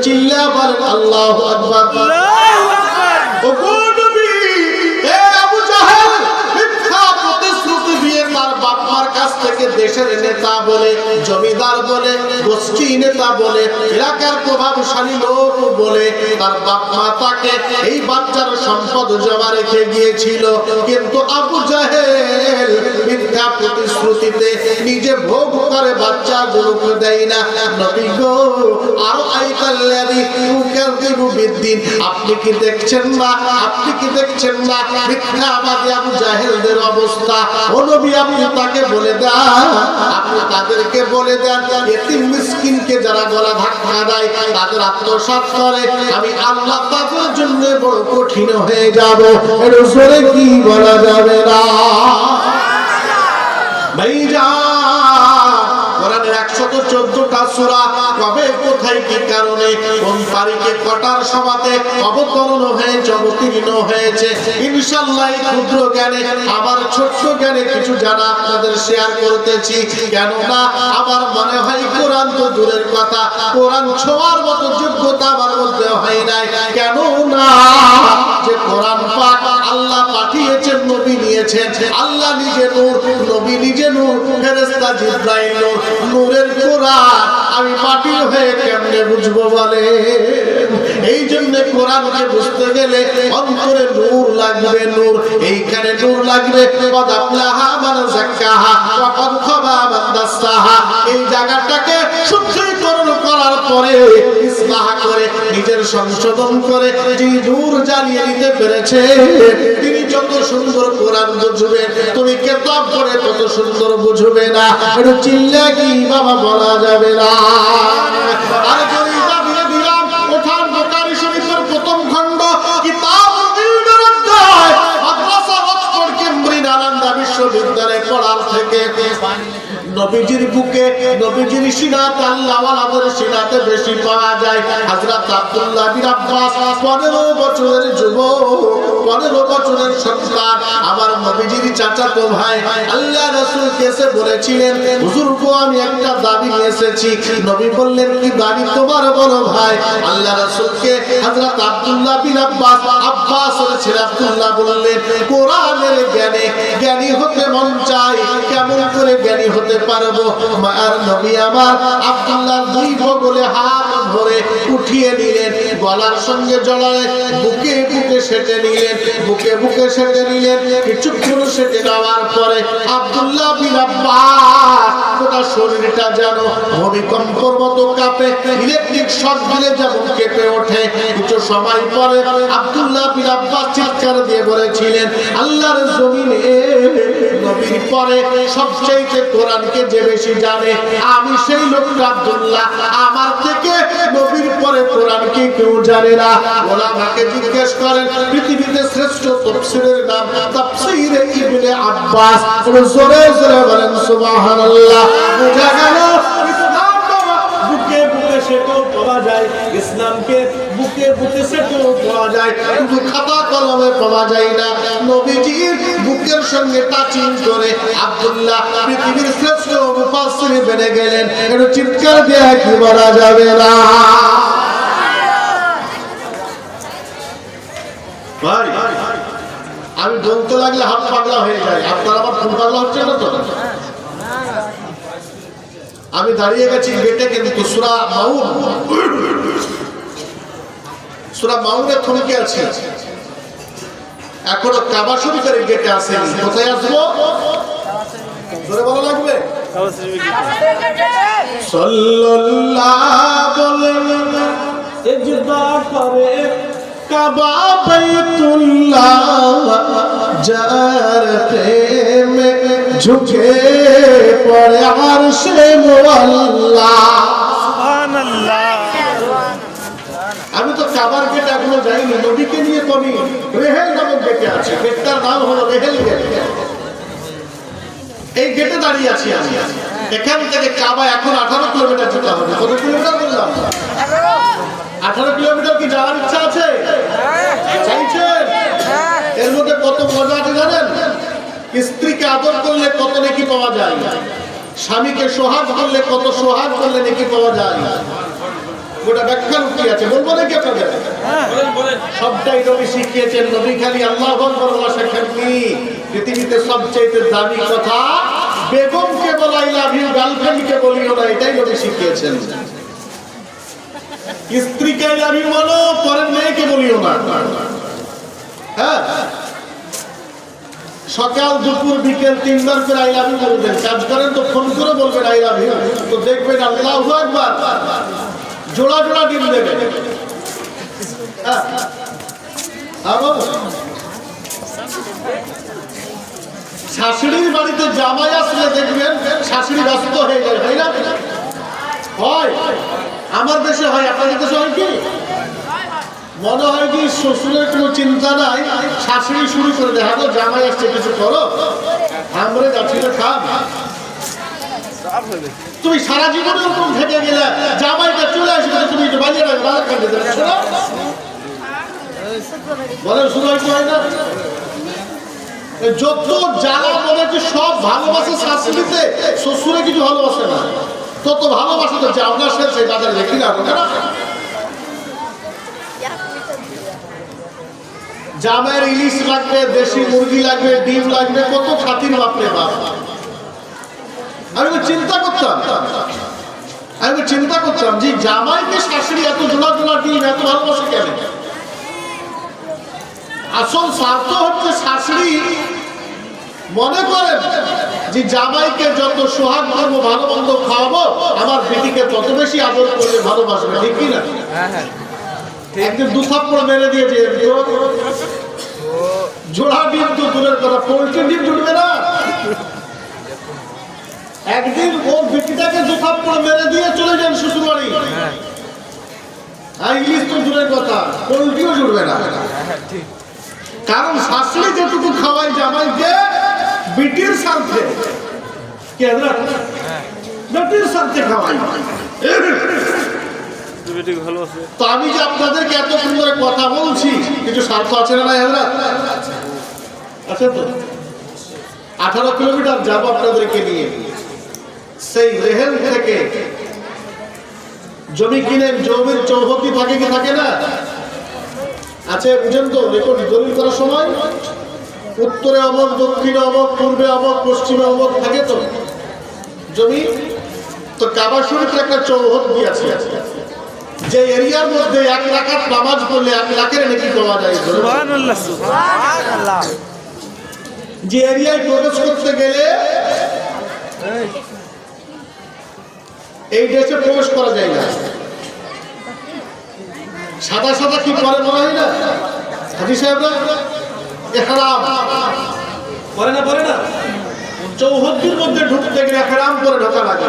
চিল্লা বলেন আল্লাহু আকবার। আল্লাহু আকবার। ও নবী, এ আবু জাহেল মিথ্যা প্রতিশ্রুতি দিয়ে তার বাপ মার কাছ থেকে দেশের নেতা বলে, জমিদার বলে, গোষ্ঠী নেতা বলে, এলাকার প্রভাবশালী লোক বলে তার বাপ মা তাকে এই বাচ্চার সম্পদ জমা রেখে গিয়েছিল। কিন্তু আবু জাহেল মিথ্যা প্রতিশ্রুতিতে নিজে ভোগ করে বাচ্চাগুলোকে দেয় না। নবী গো, আর আইতাল্লাযী ইউকাযযিবু বিদ্দীন, আপনি কি দেখছেন না, আপনি কি দেখছেন না মিথ্যাবাদী আবু জাহেলদের অবস্থা? ও নবী, আপনি তাকে বলে দেন, আপনি তাদেরকে বলে দেন, এতিম মিসকিনকে যারা গলা ধাক্কা দেয়, তাদের আত্মসাৎ করে, আমি আল্লাহ তাদের জন্য বড় কঠিন হয়ে যাব। এর জোরে কি বলা যাবে না? কোরআনের 114টা সূরা কবে কোথায় কি কারণে কোন তারিখে কটার সমাতে অবতরণ হয়েছে, অবতীর্ণ হয়েছে, ইনশাআল্লাহ এই ক্ষুদ্র জ্ঞানে, আমার ছোট্ট জ্ঞানে কিছু জানা আপনাদের শেয়ার করতেছি। কেননা আমার মনে হয় কোরআন তো দূরের কথা, কোরআন ছোঁয়ার মতো যোগ্যতা আমার মধ্যে হয় নাই। কেননা যে কোরআন পাক আল্লাহ পাঠিয়েছেন, নবী নিয়েছেন, আল্লাহ নিজে নূর, নবী নিজে নূর, ফেরেশতা জিবরাইল নূর। নূরের কোরআন আমি মাটি হয়ে কেমনে বুঝবো বলে? এই জন্য কোরআনকে বুঝতে গেলে অন্তরে নূর লাগবে, নূর। এইখানে নূর লাগবে। কদ আফলাহা মান যাক্কাহা ওয়া কদ খাবা মান দাসসাহা। এই জায়গাটাকে শুদ্ধীকরণ করার পরে ইসলাহ করে নিজের সংশোধন করে যে নূর জ্বালিয়ে দিতে পেরেছে, তিনি যত সুন্দর কোরআন বুঝবে, তুমি কিতাব পড়ে তত সুন্দর বুঝবে না। একটু চিল্লা কি বাবা বলা যাবে না? আর যদি দাবিয়ে দিলাম, ওঠান বুখারী শরীফের প্রথম খণ্ড, কিতাবুল ইলমের অধ্যায়, মাদ্রাসা, অক্সফোর্ড, কেমব্রিজ, নালন্দা বিশ্ববিদ্যালয়ে পড়ার থেকে নবীজির বুকে নবীজির সিনাতে আল্লাহওয়ালাদের সিনাতে বেশি পাওয়া যায়। হযরত আব্দুল্লাহ বিন আব্বাস 15 বছরের যুবক, 15 বছরের সন্তান, আমার নবীজির চাচাতো ভাই আল্লাহ রাসূলকে এসে বলেছিলেন, হুজুর গো আমি একটা দাবি নিয়ে এসেছি। নবী বললেন, কি দাবি তোমার বলো ভাই? আল্লাহ রাসূলকে হযরত আব্দুল্লাহ বিন আব্বাস, আব্বাসের ছেলে আব্দুল্লাহ বললেন, কোরআনের জ্ঞানে জ্ঞানী হতে মন চাই, কেমন করে জ্ঞানী হতে পারবো? মার নবী আমার আব্দুল্লাহ দুই বগলে হাত ধরে উঠিয়ে নিলেন, গলার সঙ্গে জড়ায় বুকে বুকে সেটে নিলেন, বুকে বুকে সেটে নিলেন। কিছুক্ষণ সেটে নেওয়ার পরে আব্দুল্লাহ বিন আব্বাস গোটা শরীরটা যেন ভূমিকম্পের মতো কাঁপে, ইলেকট্রিক শক দিলে যেমন কেঁপে ওঠে। কিছু সময় পরে আব্দুল্লাহ বিন আব্বাস চিৎকার দিয়ে বলেছিলেন, আল্লাহর জমিনে নবীর পরে সবচেয়ে কোরআনকে যে বেশি জানে আমি সেই লোকটা আব্দুল্লাহ, আমার থেকে নবীর পরে কোরআনকে কেউ জানে না। ওলামাকে জিজ্ঞেস করেন পৃথিবীতে শ্রেষ্ঠ তাফসীরের নাম তাফসীরে ইবনে আব্বাস। জোরে জোরে বলেন সুবহানাল্লাহ। বুঝা গেল বুকে বুকে সেটাও পাওয়া যায়, ইসলামকে বুকে বুকে সেটাও পাওয়া যায়, কিন্তু খাতা কলমে পাওয়া যায় না। নবীজির বুকের সঙ্গে টাচিং করে আব্দুল্লাহ পৃথিবীর শ্রেষ্ঠ মুফাসসির বনে গেলেন। একটু চিৎকার দিয়ে কি বলা যাবে না? ভাই আমি বলতে লাগলে হাত পাগলা হয়ে যায়, আপনার আবার ফুল পাগলা হচ্ছে না তো? আমি দাঁড়িয়ে গেছি গেটে, কিন্তু সূরা মাউন, সূরা মাউনে থমকে আছি, এখনো কাবা শরীফের গেটে আসেনি। কোথায় আসবো? জোরে বলা লাগবে। সাল্লাল্লাহু বলেন সিজদা করে কাবা বাইতুল্লাহ, যার প্রেমে ঝুঁকে পড়ে আরশে মুআল্লা। সুবহানাল্লাহ। আমি তো কাবার গেট এখনো যাইনি, নবীকে নিয়ে তো আমি রেহেল নামক গেটে আছি, গেটটার নাম হলো রেহেল গেট। এই গেটে দাঁড়িয়ে আছি আমি। এখান থেকে কাবা এখন 18 কিলোমিটার যেতে হবে। কত কিলোমিটার বললাম? 18 কিলোমিটার। কি যাওয়ার ইচ্ছা আছে? চাইছেন? এর মধ্যে কত মজা আছে জানেন? স্ত্রীকে আদর করলে কত নেকি পাওয়া যায়, স্বামীকে সোহাগ করলে কত সোহাগ করলে নেকি পাওয়া যায়। গোটা ব্যাখ্যা লুকিয়ে আছে, বলবো নাকি আপনাদের? সবটাই নবী শিখিয়েছেন। নবী খালি আল্লাহু আকবার বলা শেখাননি। পৃথিবীতে সবচেয়ে দামি কথা বেগমকে বলা, আই লাভ ইউ, গার্লফ্রেন্ডকে বলিও না, এটাই নবী শিখিয়েছেন। স্ত্রীকে আই লাভ ইউ বলো, পরের মেয়েকে বলিও না। হ্যাঁ, সকাল দুপুর বিকেল 3 বার করে আই লাভ ইউ বলবেন। কাজ করেন তো ফোন করে বলবেন আই লাভ ইউ, তো দেখবেন আল্লাহু আকবার জোড়া জোড়া ডিম দেবে। হ্যাঁ, শাশুড়ির বাড়িতে জামাই আসলে দেখবেন শাশুড়ি ব্যস্ত হয়ে যায়, তাই না? হয়, আমার দেশে হয়, আপনাদের দেশে হয় কি? মনে হয় কি শ্বশুরের কোনো চিন্তা নাই, শাশুড়ি শুরু করে দেয়, হ্যাঁ জামাই আসছে কিছু করো, আমরা যাচ্ছি না খাব। তুমি সারা জীবনে ওরকম থেকে গেলে জামাইটা চলে আসবে, তুমি বানিয়ে রাখবে, বলেন শুরু হয় না? যত জ্বালা বলেছে সব ভালোবাসে শাশুড়িতে, শ্বশুরে কিছু ভালোবাসে না। তত ভালোবাসে তো আপনার সাথে বাজারে দেখি না। জামাইয়ের ইলিশ লাগবে, দেশি মুরগি লাগবে, ডিম লাগবে, কত খাতির বাপরে বাপ। আমি চিন্তা করতাম যে জামাইকে শাশুড়ি এত জোড়া জোড়া ডিম এত ভালোবাসে কেন? আসল স্বার্থ হচ্ছে শাশুড়ি মনে করেন যে জামাইকে যত সোহাগ করবো, ভালো মন্দ খাওয়াবো, আমার বেটিকে তত বেশি আদর করবে, ভালোবাসবে, ঠিক কি না? একদিন 2 থাপ্পড় মেরে দিয়েছে, জোড়া ডিম তো দূরের কথা, পোল্ট্রি ডিম জুটবে না। একদিন ওর বেটিটাকে 2 থাপ্পড় মেরে দিয়ে চলে যান শ্বশুর বাড়ি, ইলিশ তো দূরের কথা, পোল্ট্রিও জুটবে না। কারণ শাশুড়ি যেটুকু খাওয়াই জামাইকে বিটির স্বার্থে, কি হযরত বেটির সাথে খাওয়াই ভালো আছে। তো আমি যে আপনাদেরকে এত সুন্দর কথা বলছি কিছু স্বার্থ আছে না হযরত? আছে তো। 18 কিলোমিটার যাব আপনাদেরকে নিয়ে, সেই রেহেল থেকে জমি কিনে জমির চৌহদ্দি থাকে কি থাকে না আছে, বুঝেন তো? রেকর্ড দলিল করার সময় উত্তরে অমক, দক্ষিণে অমক, পূর্বে অমক, পশ্চিমে অমক থাকে তো জমি। তো কাবা শরীফের একটা চৌহদ্দি আছে, যে এরিয়ার মধ্যে 1 রাকাত নামাজ পড়লে 1 লাখের নেকি পাওয়া যায়। সুবহানাল্লাহ, সুবহানাল্লাহ। যে এরিয়ায় প্রবেশ করতে গেলে এই দেশে প্রবেশ করা যায় না, সাদা সাদা কি পরে মনে হয় না হাজী সাহেবরা? ইহরাম পরে না, চৌহদ্দির মধ্যে ঢুকতে গেলে ইহরাম পরে ঢোকা লাগে।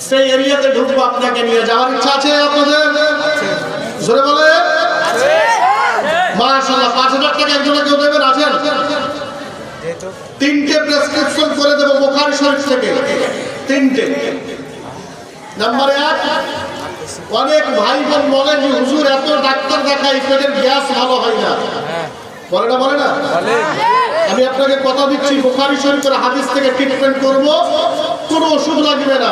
সেই এরিয়াতে ঢুকবো, আপনাকে নিয়ে যাওয়ার ইচ্ছা আছে আপনাদের? জোরে বলে মাশাআল্লাহ। 5000 টাকা একজনে কেউ দেবেন? আছেন? 3টে প্রেসক্রিপশন করে দেব বুখারী শরীফ থেকে, 3টে। নাম্বার 1, অনেক ভাই বোন বলেন যে হুজুর এত ডাক্তার দেখাই পেটের গ্যাস ভালো হয় না, বলে না? আমি আপনাকে কথা দিচ্ছি, বুখারী শরীফের হাদিস থেকে ট্রিটমেন্ট করব, কোনো ওষুধ লাগবে না।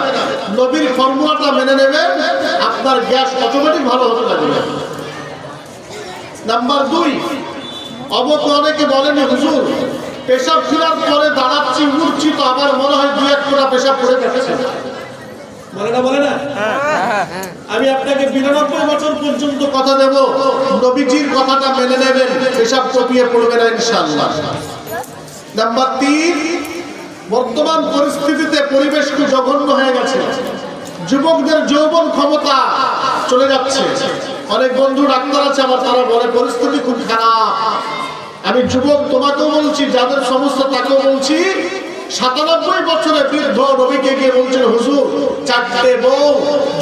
নবীর ফর্মুলাটা মেনে নেবেন, আপনার গ্যাস অটোমেটিক ভালো হতে লাগবে। নাম্বার 2, অনেকে বলেন হুজুর পেশাব ফেরার পরে দাঁড়াচ্ছি, উঠছি, তো আমার মনে হয় 2-1 ফোঁটা পেশাব পড়ে যাচ্ছে, বলে না? আমি আপনাকে 92 বছর পর্যন্ত কথা দেব, নবীজির কথাটা মেনে নেবেন, পেশাব চপিয়ে পড়বে না ইনশাআল্লাহ। নাম্বার 3, বর্তমান পরিস্থিতিতে পরিবেশ খুব জঘন্য হয়ে গেছে, যুবকদের যৌবন ক্ষমতা চলে যাচ্ছে। অনেক বন্ধু ডাক্তার আছে আমার, তারা বলে পরিস্থিতি খুব খারাপ। আমি যুবক তোমাকেও বলছি, যাদের সমস্যা তাকেও বলছি, 97 বছরে বৃদ্ধ নবীকে গিয়ে বলছেন হুজুর 4টে বউ,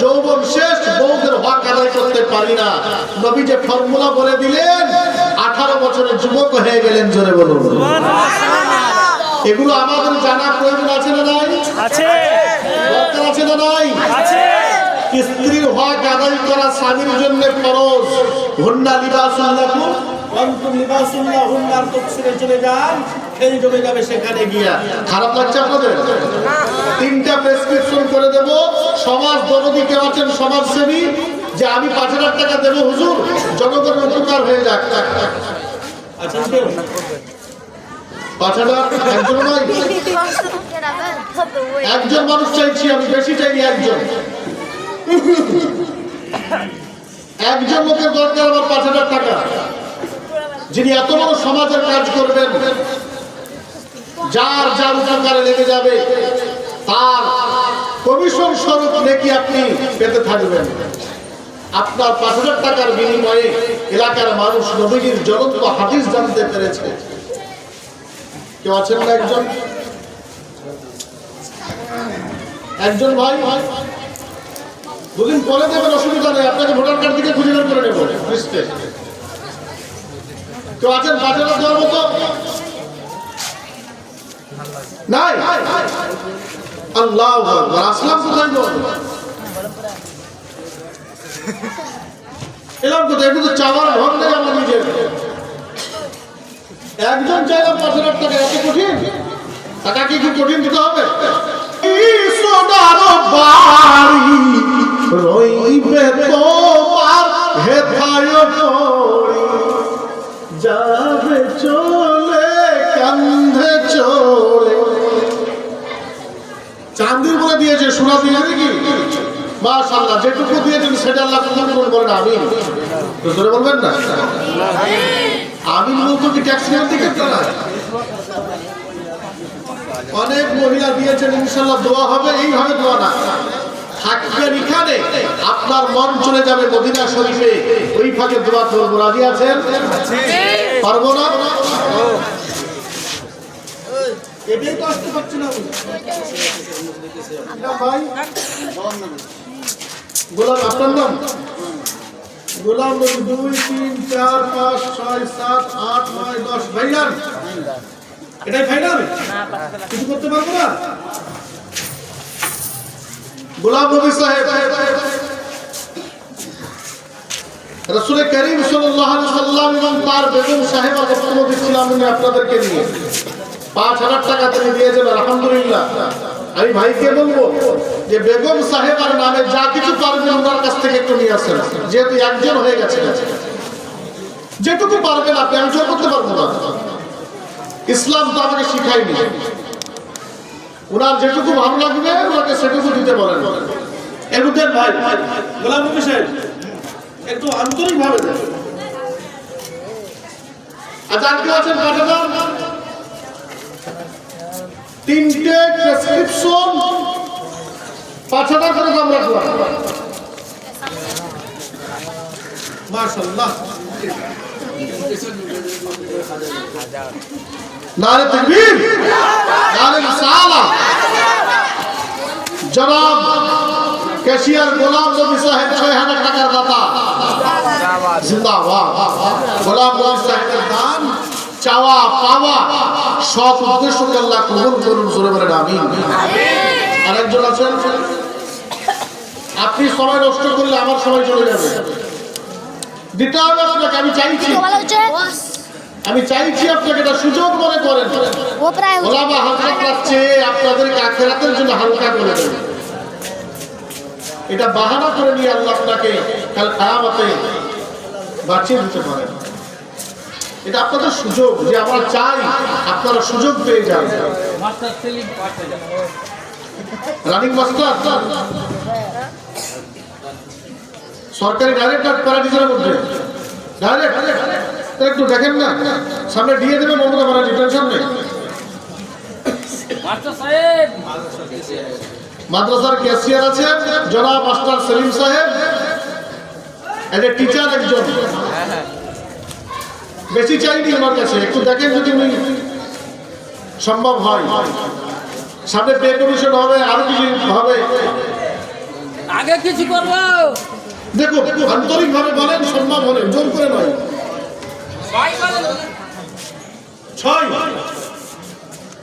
যৌবন শেষ, বউদের হক আদায় করতে পারি না। নবী যে ফর্মুলা বলে দিলেন, 18 বছরের যুবক হয়ে গেলেন। জোরে বলুন এগুলো আমাদের জানা প্রয়োজন আছে না নাই? আছে। দরকার আছে না নাই? আছে। স্ত্রীর হক আদায় করা স্বামীর জন্য ফরজ। হুন্না লিবাসুল লাকুম ওয়া আনতুম লিবাসুল লাহুন্না, তাফসীরে চলে যান, এই জমে যাবে সেখানে গিয়া। খারাপ লাগছে আপনাদের? 3টা প্রেসক্রিপশন করে দেব। সমাজ দরদি কেউ আছেন, সমাজসেবী, যে আমি 5000 টাকা দেব হুজুর, জনগণের উপকার হয়ে যাক? আচ্ছা কেউ 5000 একজন নয়, একজন মানুষ চাইছি আমি, বেশি চাইনি, একজন লোকের দরকার আমার 5000 টাকা, যিনি এত বড় সমাজের কাজ করবেন, যার উপকারে লেগে যাবে, তার কমিশন স্বরূপ নাকি আপনি পেতে থাকবেন। আপনার 5000 টাকার বিনিময়ে এলাকার মানুষ নবীজির জ্বলন্ত হাদিস জানতে পেরেছে। কেউ আছেন না? একজন ভাই 2 দিন পরে দেবেন, অসুবিধা নেই, আপনাকে ভোটার কার্ড থেকে খুঁজে বের করে নেব। কেউ আছেন 5000 দেওয়ার মতো? নাই। আল্লাহু আকবার। আসলাম কোথায় গো? এলাম কোথায়? এটা তো চাওয়ার ঢং নেই আমার নিজের। একজন চাইলাম 5000 টাকা, এত কঠিন? টাকা কি খুব কঠিন দিতে হবে? সোনার বাড়ি রইবে তোমার হেথায় পড়ি, যাবে চলে কান্ধে চলে। চাঁদির বলে দিয়েছে, সোনা দিয়ে নাকি? মাশাআল্লাহ, যেটুকু দিয়েছেন সেটা আল্লাহ কবুল করুন। বলেন আমিন। তো জোরে বলবেন না? আমিন বলতো কি ট্যাক্স নেওয়ার দিকে না? অনেক মহিলা দিয়েছেন, ইনশাআল্লাহ দোয়া হবে। এইভাবে দোয়া না, থাকবেন এখানে, আপনার মন চলে যাবে মদিনা শরীফে, ওই ফাঁকে দোয়া করবো। রাজি আছেন? পারবো না? এটাই তো আসতে পারছি না ভাই। গোলাম, আপনার নাম? গোলাম নবী। 2, 3, 4, 5, 6, 7, 8, 9, 10 ভাইজান। এটাই ফাইনাল, কিছু করতে পারবো না। গোলাম নবী সাহেব রাসূল করিম সাল্লাল্লাহু আলাইহি ওয়াসাল্লাম এবং তার বেগম সাহেবা বক্তব্য দিচ্ছিলাম আমি আপনাদেরকে নিয়ে। 5000 টাকা তিনি দিয়েছেন, আলহামদুলিল্লাহ। আমি ভাইকে বলবো যে বেগম সাহেবার নামে যা কিছু পারবেন ওনার কাছ থেকে একটু নিয়ে আসেন, যেহেতু একজন হয়ে গেছে। যেটুকু পারবেন আপনি, আমি জোর করতে পারবো না, ইসলাম তো আমাকে শিখায়নি। ওনার যেটুকু ভালো লাগবে ওনাকে সেটুকু দিতে পারেন। একটু দেন ভাই, গোলাম নবী সাহেব একটু আন্তরিক ভাবে দেন। আচ্ছা আর কেউ আছেন? পাঠান 3টে প্রেসক্রিপশন 5000 করে দাম রাখলাম। মাশাআল্লাহ, নারে তাকবীর, নারে রিসালাত। জনাব ক্যাশিয়ার গোলাম নবী সাহেব 6000 টাকার দাতা, জিন্দাবাদ। গোলাম নবী সাহেবের দান চাওয়া পাওয়া সব উদ্দেশ্যকে আল্লাহ কবুল করুন, জোরে বলেন আমিন। আরেকজন আছেন, আপনি সময় নষ্ট করলে আমার সময় চলে যাবে, দিতে হবে আপনাকে। আমি চাইছি আপনাকে এটা সুযোগ মনে করেন। ওলামা হযরতরা চেয়ে আপনাদেরকে আখিরাতের জন্য হালকা করে দেন। এটা বাহানা করে নিয়ে আল্লাহ আপনাকে কাল কিয়ামতে বাঁচিয়ে দিতে পারেন। এটা আপনাদের সুযোগ, যে আমরা চাই আপনারা সুযোগ পেয়ে যান। রানিং মাস্টার সরকারি ডাইরেক্টর প্যারাডিজের মধ্যে ডাইরেক্ট একটু দেখেন না, সামনে দিয়ে দেবে মমতা ব্যানার্জি, টেনশন নেই। মাদ্রাসার ক্যাশিয়ার আছে জনাব মাস্টার সেলিম সাহেব, এজ এ টিচার একজন। বেশি চাইনি আমার কাছে, একটু দেখেন যদি সম্ভব হয়। সামনে পে কমিশন হবে, আরো কিছু হবে, আগে কিছু করবো। দেখুন আন্তরিক ভাবে বলেন, সম্ভব হলে, জোর করে নয়। 6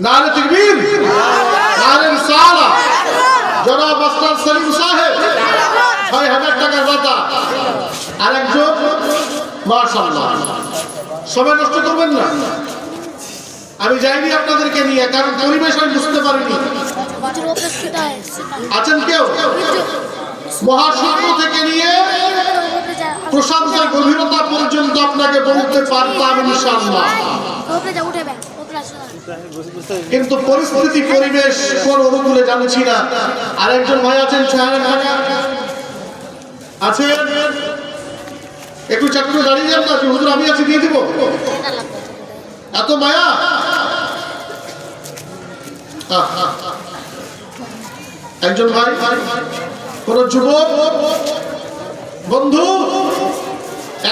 নারে তাকবীর, নারে রিসালাত। জনাব মাস্টার সেলিম সাহেব 6000 টাকা দাতা। আরেকজন মাশাআল্লাহ, সময় নষ্ট করবেন না। আমি যাইনি আপনাদেরকে নিয়ে, কারণ পরিবেশ আমি বুঝতে পারিনি। আছেন কেউ? মহাশূন্য থেকে নিয়ে প্রশান্তের গভীরতা পর্যন্ত আপনাকে বলতে পারতাম ইনশাআল্লাহ, কিন্তু পরিস্থিতি পরিবেশ কোন অনুকূলে জানছি না। আরেকজন ভাই আছেন 6000 টাকা আছেন, একটু চাকরি দাঁড়িয়ে যান না, হুজুর আমি আছি দিয়ে দিব। এত মায়া। একজন ভাই, কোন যুবক বন্ধু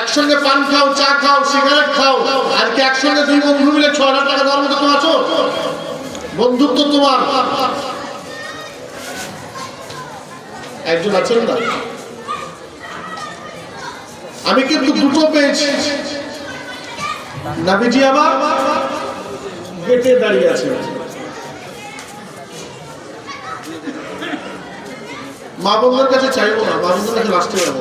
একসঙ্গে পান খাও, চা খাও, সিগারেট খাও, আর কি একসঙ্গে 2 বন্ধু মিলে 6000 টাকা দেওয়ার মতো তুমি আছো? বন্ধুত্ব তোমার। একজন আছেন না? আমি কিন্তু দুটো পেয়েছি। নবীজি আমার গেটে দাঁড়িয়ে আছে, মা বোনদের কাছে চাইবো না, মা বোনদের কাছে লাস্টে যাবো,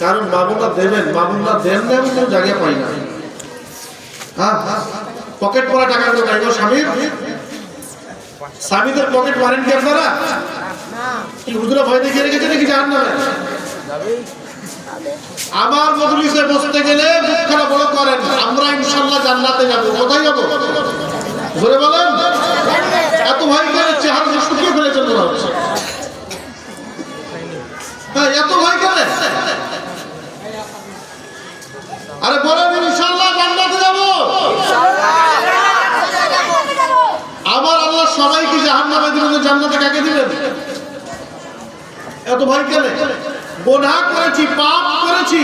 কারণ মা বোনরা দেবেন, মা বোনরা দেন না এমন কোনো জায়গা পাই না। হ্যাঁ, পকেট পরা টাকাগুলো নাই গো স্বামীর। স্বামীদের পকেট মারেন কি আপনারা? কি হুজুরা ভয় দেখিয়ে রেখেছে নাকি জাহান্নামে? আমার মজলিসে বসতে গেলে মুখখানা বড় করেন, আমরা ইনশাআল্লাহ জান্নাতে যাব। কোথায় যাব? জোরে বলেন। এত ভয় করে চেহারা শুকিয়ে ফেলেছেন মনে হচ্ছে। হ্যাঁ, এত ভয় করে। আরে বলেন ইনশাআল্লাহ জান্নাতে যাব। আমার আল্লাহ সবাইকে জাহান্নামে দিবেন, জান্নাতে কাকে দিবেন? এত ভয় কেন? গুনাহ করেছি, পাপ করেছি,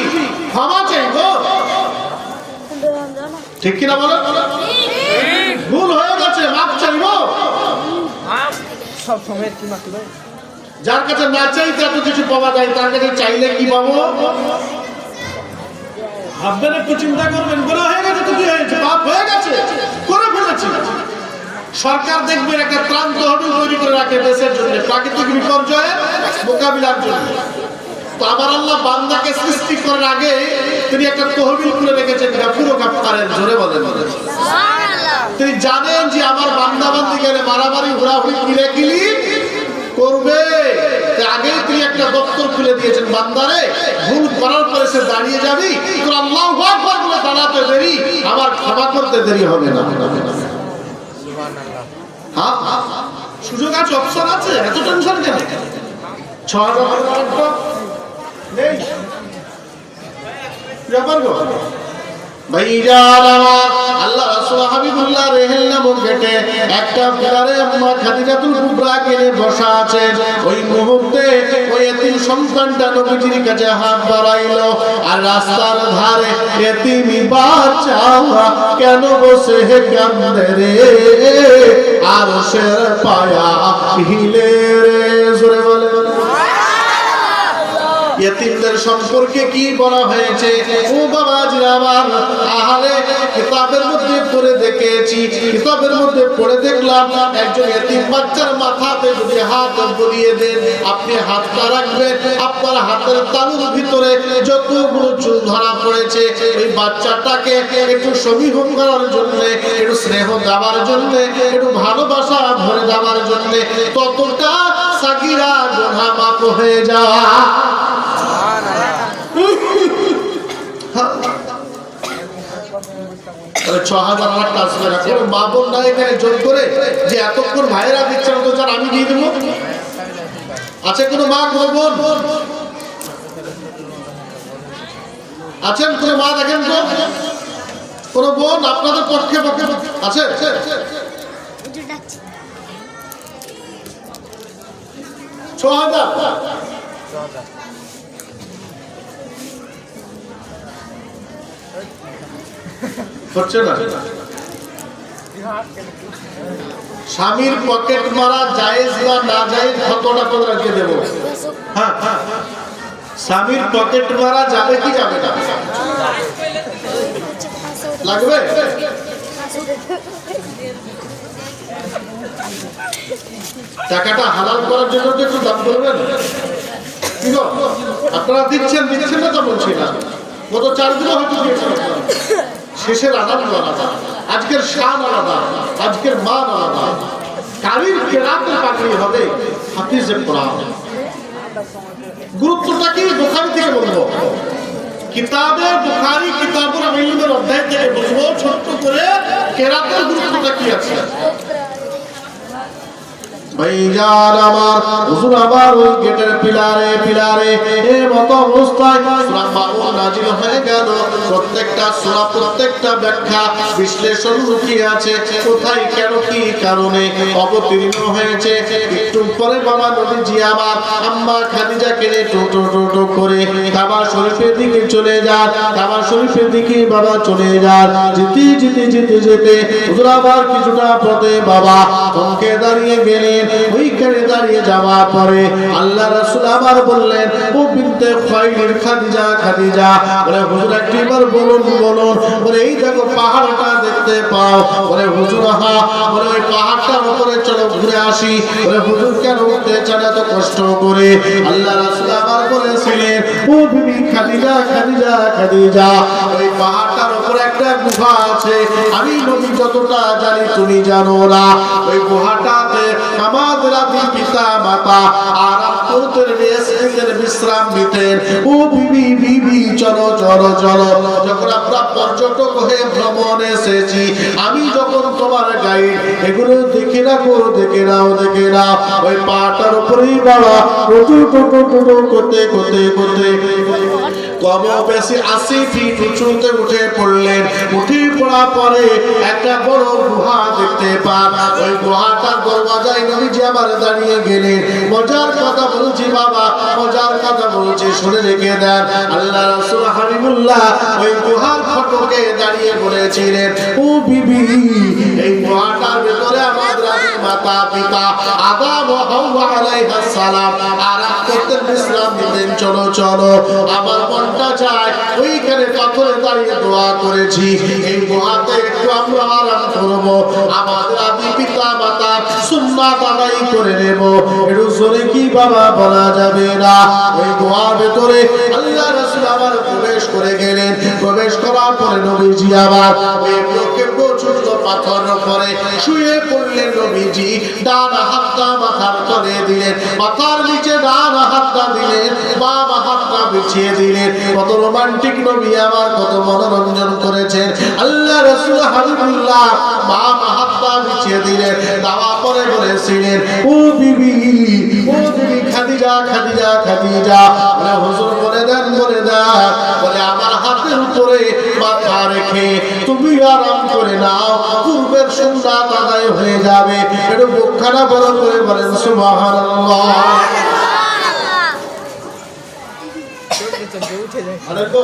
ক্ষমা চাইবো, ঠিক কিনা বলেন? ভুল হয়ে গেছে, মাপ চাইবো। সব সময় কি মাত্র যার কাছে না চাইতে এত কিছু পাওয়া যায়, তার কাছে চাইলে কি পাবো? ভাববেন, একটু চিন্তা করবেন। গুনাহ হয়ে গেছে তো কি হয়েছে? পাপ হয়ে গেছে, করে ফেলেছি, সরকার দেখবেন একটা ত্রাণ তহবিল তৈরি করে রাখে দেশের জন্য, প্রাকৃতিক বিপর্যয়ের মোকাবিলার জন্য। তো আবার আল্লাহ বান্দাকে সৃষ্টি করার আগে তিনি একটা তহবিল করে রেখেছেন গাফুর গাফফারের, জোরে বলেন। তিনি জানেন যে আমার বান্দা বান্দি গেলে মারামারি ঘোরাঘুরি কিলাকিলি করবে, আগেই তিনি একটা দপ্তর খুলে দিয়েছেন, বান্দারে ভুল করার পরে সে দাঁড়িয়ে যাবি, তোর আল্লাহু আকবার বলে দাঁড়াতে দেরি, আমার ক্ষমা করতে দেরি হবে না। হ্যাঁ, সুযোগ আছে, অপশন আছে, এত টেনশন কেন? 6,000 নেই ব্যাপার গো ভাইজান আমার। আল্লাহ রাসূল হাবিবুল্লাহ রেহেল নামক গেটে একটা পিলারে আম্মা খাদিজাতুল কুবরা কিনে বসা আছে। ওই মুহূর্তে ওই এতিম সন্তানটা নবীজির কাছে হাত বাড়াইলো, আর রাস্তার ধারে এতিম বাচ্চা কেন বসে কান্দে রে, আর সে পায়া হিলে রে, জোরে বলে। ইতিমদের সম্পর্কে কি বলা হয়েছে? ও বাবাজি আমার, আহারে কিতাবের মধ্যে পড়ে দেখেছি, কিতাবের মধ্যে পড়ে দেখলাম একজন ইতিম বাচ্চার মাথাতে যদি হাত বুলিয়ে দেন, আপনি হাতটা রাখবেন, আপনার হাতের তালুর ভিতরে যতগুলো চুল ধরা পড়েছে, ওই বাচ্চাটাকে একটু সমীহ করার জন্য, একটু স্নেহ দেওয়ার জন্য, একটু ভালোবাসা ভরে দেওয়ার জন্য, ততটা সাগীরা গুনাহ মাফ হয়ে যায়। 6,000 টাকা আসবে না। কোনো মা বোন না এখানে জোর করে যে এতক্ষণ ভাইয়েরা দিচ্ছেন তো চান আমি দিয়ে দেবো? আছে কোনো মা, কোনো বোন আছেন? কোনো মা দেখেন তো, কোনো বোন আপনাদের পক্ষে পক্ষে আছে? 6,000 হচ্ছে না। স্বামীর পকেট মারা জায়েজ বা না জায়েজ কতটা করে রেখে দেব? হ্যাঁ, স্বামীর পকেট মারা যাবে কি যাবে না? লাগবে? টাকাটা হালাল করার জন্য একটু দাম করবেন। কি গো, আপনারা দিচ্ছেন না তো বলছি না, গত 4 দিনও হয়তো দিয়েছেন। শেষের আনন্দ আলাদা, আজকের শান আলাদা, আজকের মান আলাদা। কারির কেরাতের পাগড়ি হবে হাফিজে কোরআন। গুরুত্বটা কি বুখারী থেকে বলবো, কিতাবে বুখারী কিতাবুল ইলমের অধ্যায় থেকে বলবো ছোট্ট করে কেরাতের গুরুত্বটা কি আছে। ভাইজান আমার, হুজুর আবার ওই গেটের পিলারে এর মতো অবস্থায় সূরা মাউন নাযিল হয়ে গেল। প্রত্যেকটা সূরা, প্রত্যেকটা ব্যাখ্যা বিশ্লেষণ লুকিয়ে আছে, কোথায় কেন কি কারণে অবতীর্ণ হয়েছে। একটু পরে বাবা নবীজি আমার আম্মা খাদিজাকে নিয়ে টোটো করে কাবা শরীফের দিকে চলে যান। কাবা শরীফের দিকে বাবা চলে যান। যেতে হুজুর আবার কিছুটা পথে বাবা থমকে দাঁড়িয়ে গেলেন। ওইখানে দাঁড়িয়ে যাওয়ার পরে আল্লাহ রাসূল আবার বললেন, ও বিনতে খুয়াইলিদ খাদিজা বলে হুজুর একবার বলুন। বলে এই দেখো পাহাড়টা দেখতে পাও? বলে হুজুর হ্যাঁ। বলে ওই পাহাড়টার উপরে চলো ঘুরে আসি। বলে হুজুর কেন উঠতে চান এত কষ্ট করে? আল্লাহ রাসূল আবার বলেছিলেন, ও বিবি খাদিজা ওই পাহাড়টার উপরে একটা গুহা আছে, আমি নবী যতটা জানি তুমি জানো না। ওই গুহাটাতে আমাদের আদি পিতা মাতা আরাম করতেন, বিশ্রাম নিতেন। ও বিবি চলো। যখন আমরা পর্যটক হয়ে ভ্রমণ এসেছি, আমি যখন তোমার গাইড, এগুলো দেখে নাও। ওই পাহাড়টার উপরেই বাবা করতে কম বেশি 80 ফিট উঁচুতে উঠে পড়লেন। উঠে পড়ার পরে একটা বড় গুহা দেখতে পান। ওই গুহাটার দরওয়াজায় নবীজি আবার দাঁড়িয়ে গেলেন। মজার কথা বলছি বাবা, মজার কথা বলছি, শুনে রেখে দেন। আল্লাহ রাসূল হাবিবুল্লাহ ওই গুহার ফটকে দাঁড়িয়ে বলেছিলেন, ও বিবি এই গুহাটার ভিতরে আমাদের আদি মাতা পিতা আদম ও হাওয়া আলাইহিস সালাম আরাম করতেন, বিশ্রাম নিতেন। চলো আমার মনটা চায় ওইখানে পাথরে দাঁড়িয়ে দোয়া করেছি, এই গুহাতে একটু আমরা আরাম করবো। আমাদের আদি পিতা করে নেব। একটু জোরে কি বাবা বলা যাবে না? ওই দোয়ার ভেতরে আল্লাহ রাসূল আবার প্রবেশ করে গেলেন। প্রবেশ করার পরে নবীজি আবার ওই লোকের ছোট পাথর উপরে শুয়ে পড়লেন। নবীজি ডান হাতটা মাথার তলে দিলেন, মাথার নিচে ডান হাতটা দিলেন, বাম হাতটা বিছিয়ে দিলেন। কত রোমান্টিক নবী আমার, কত মনোরঞ্জন করেছেন আল্লাহ রাসূল হাবিবুল্লাহ। বাম হাতটা বিছিয়ে দিলেন, দেওয়া পরে বলেছিলেন, ও বিবি, ও বিবি খাদিজা, খাদিজা, খাদিজা। বলে হুজুর বলে দেন, বলে দেন। বলে আমার হাতের উপরে মাথা রেখে তুমি আরাম করে নাও, পূর্বের সুন্নাত আদায় হয়ে যাবে। একটু বুকখানা বড় করে বলেন সুবহানাল্লাহ। আরে তো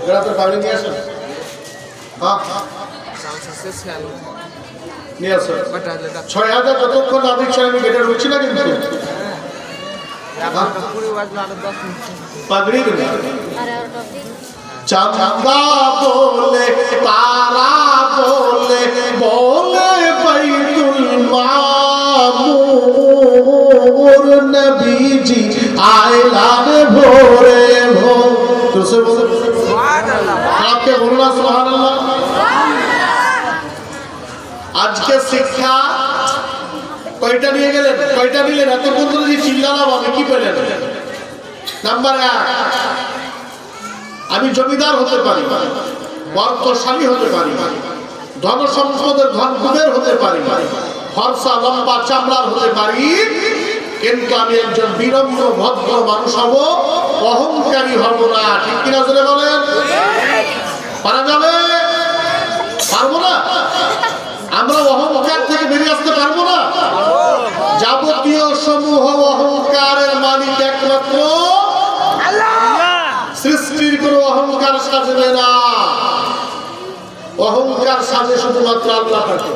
এরা তো পাগড়ি নিয়ে আসেন। হ্যাঁ নিয়ে আসো। ৬,০০০ যতক্ষণ না দিচ্ছে আমি গেটে ঢুকছি না কিন্তু পাগড়ি দেবে। চাঁদা বলে, তারা বলে, বলে বাইতুল মামুর, নবীজি আইলাম ভোরে ভোর। তো সে বলে আপনি বলুন না সুবহানাল্লাহ। আজকে শিক্ষা কয়টা নিয়ে গেলেন, কয়টা নিলেন? এতক্ষণ ধরে যে চিল্লালাম আমি, কি পেলেন? নাম্বার ১, আমি জমিদার হতে পারি, অর্থশালী হতে পারি, ধন সম্পদের ধন কুবের হতে পারি, ফর্সা লম্বা চামড়ার হতে পারি, কিন্তু আমি একজন বিনম্র ভদ্র মানুষ হব, অহংকারী হব না। ঠিক কিনা জোরে বলেন? পারা যাবে? পারবো না? আমরা অহংকার থেকে বেরিয়ে আসতে পারবো না? যাবতীয় সমূহ অহংকারের মালিক একমাত্র আল্লাহ। সৃষ্টির কোনো অহংকার সাজবে না, অহংকার সাজে শুধুমাত্র আল্লাহ থাকে।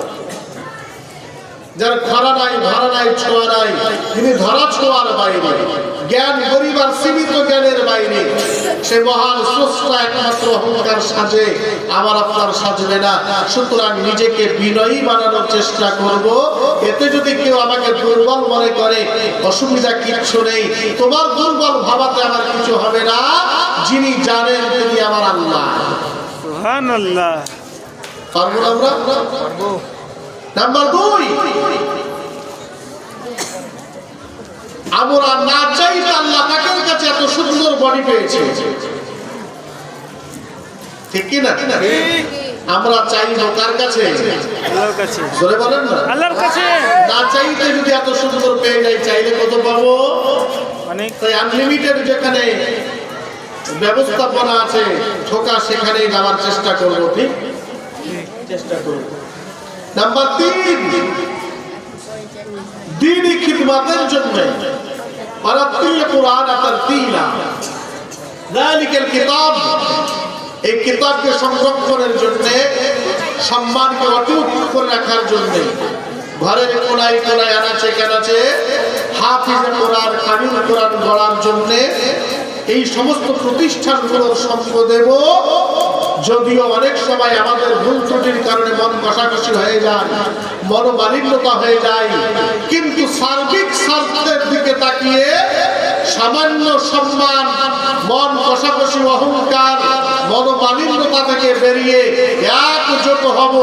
যার ধরা নাই, ধরা নাই, ছোঁয়া নাই, তিনি ধরা ছোঁয়ার বাইরে, জ্ঞান গরিবার সীমিত জ্ঞানের বাইরে, সে মহান স্রষ্টা একমাত্র অহংকার সাজে, আমার আপনার সাজবে না। সুতরাং নিজেকে বিনয়ী বানানোর চেষ্টা করব। এতে যদি কেউ আমাকে দুর্বল মনে করে, অসুবিধা কিচ্ছু নেই। তোমার দুর্বল ভাবাতে আমার কিছু হবে না। যিনি জানেন তিনি আমার আল্লাহ। সুবহানাল্লাহ। পারবো না আমরা? পারবো। নাম্বার ২, আমরা না চাইতে আল্লাহ পাকের কাছে এত সুন্দর বডি পেয়েছে, ঠিক কি না? আমরা চাইবো কার কাছে? আল্লাহর কাছে। জোরে বলেন না। আল্লাহর কাছে। না চাইতে যদি এত সুন্দর পেয়ে যাই, চাইলে কত পাবো? অনেক। তাই আনলিমিটেড যেখানে ব্যবস্থাপনা আছে, ঠোকা সেখানেই যাওয়ার চেষ্টা করবো। ঠিক চেষ্টা করবো। নাম্বার ৩, দ্বীনি খিদমতের জন্য ওয়ারাত্তিল কুরআন তারতিলা। যালিকাল কিতাব, এই কিতাবকে সংরক্ষণের জন্য, সম্মানকে অটুট করে রাখার জন্য ঘরের কোনায় কোনায়, আনাচে কানাচে হাফিজে কোরআন, কারিম কোরআন গড়ার জন্য এই সমস্ত প্রতিষ্ঠানগুলোর সঙ্গ দেব। যদিও অনেক সময় আমাদের ভুল ত্রুটির কারণে মন কষাকষি হয়ে যায়, মনোমালিন্যতা হয়ে যায়, কিন্তু সার্বিক স্বার্থের দিকে তাকিয়ে সামান্য সম্মান, মন কষাকষি, অহংকার, মনোমালিন্যতা থেকে বেরিয়ে একজোট হব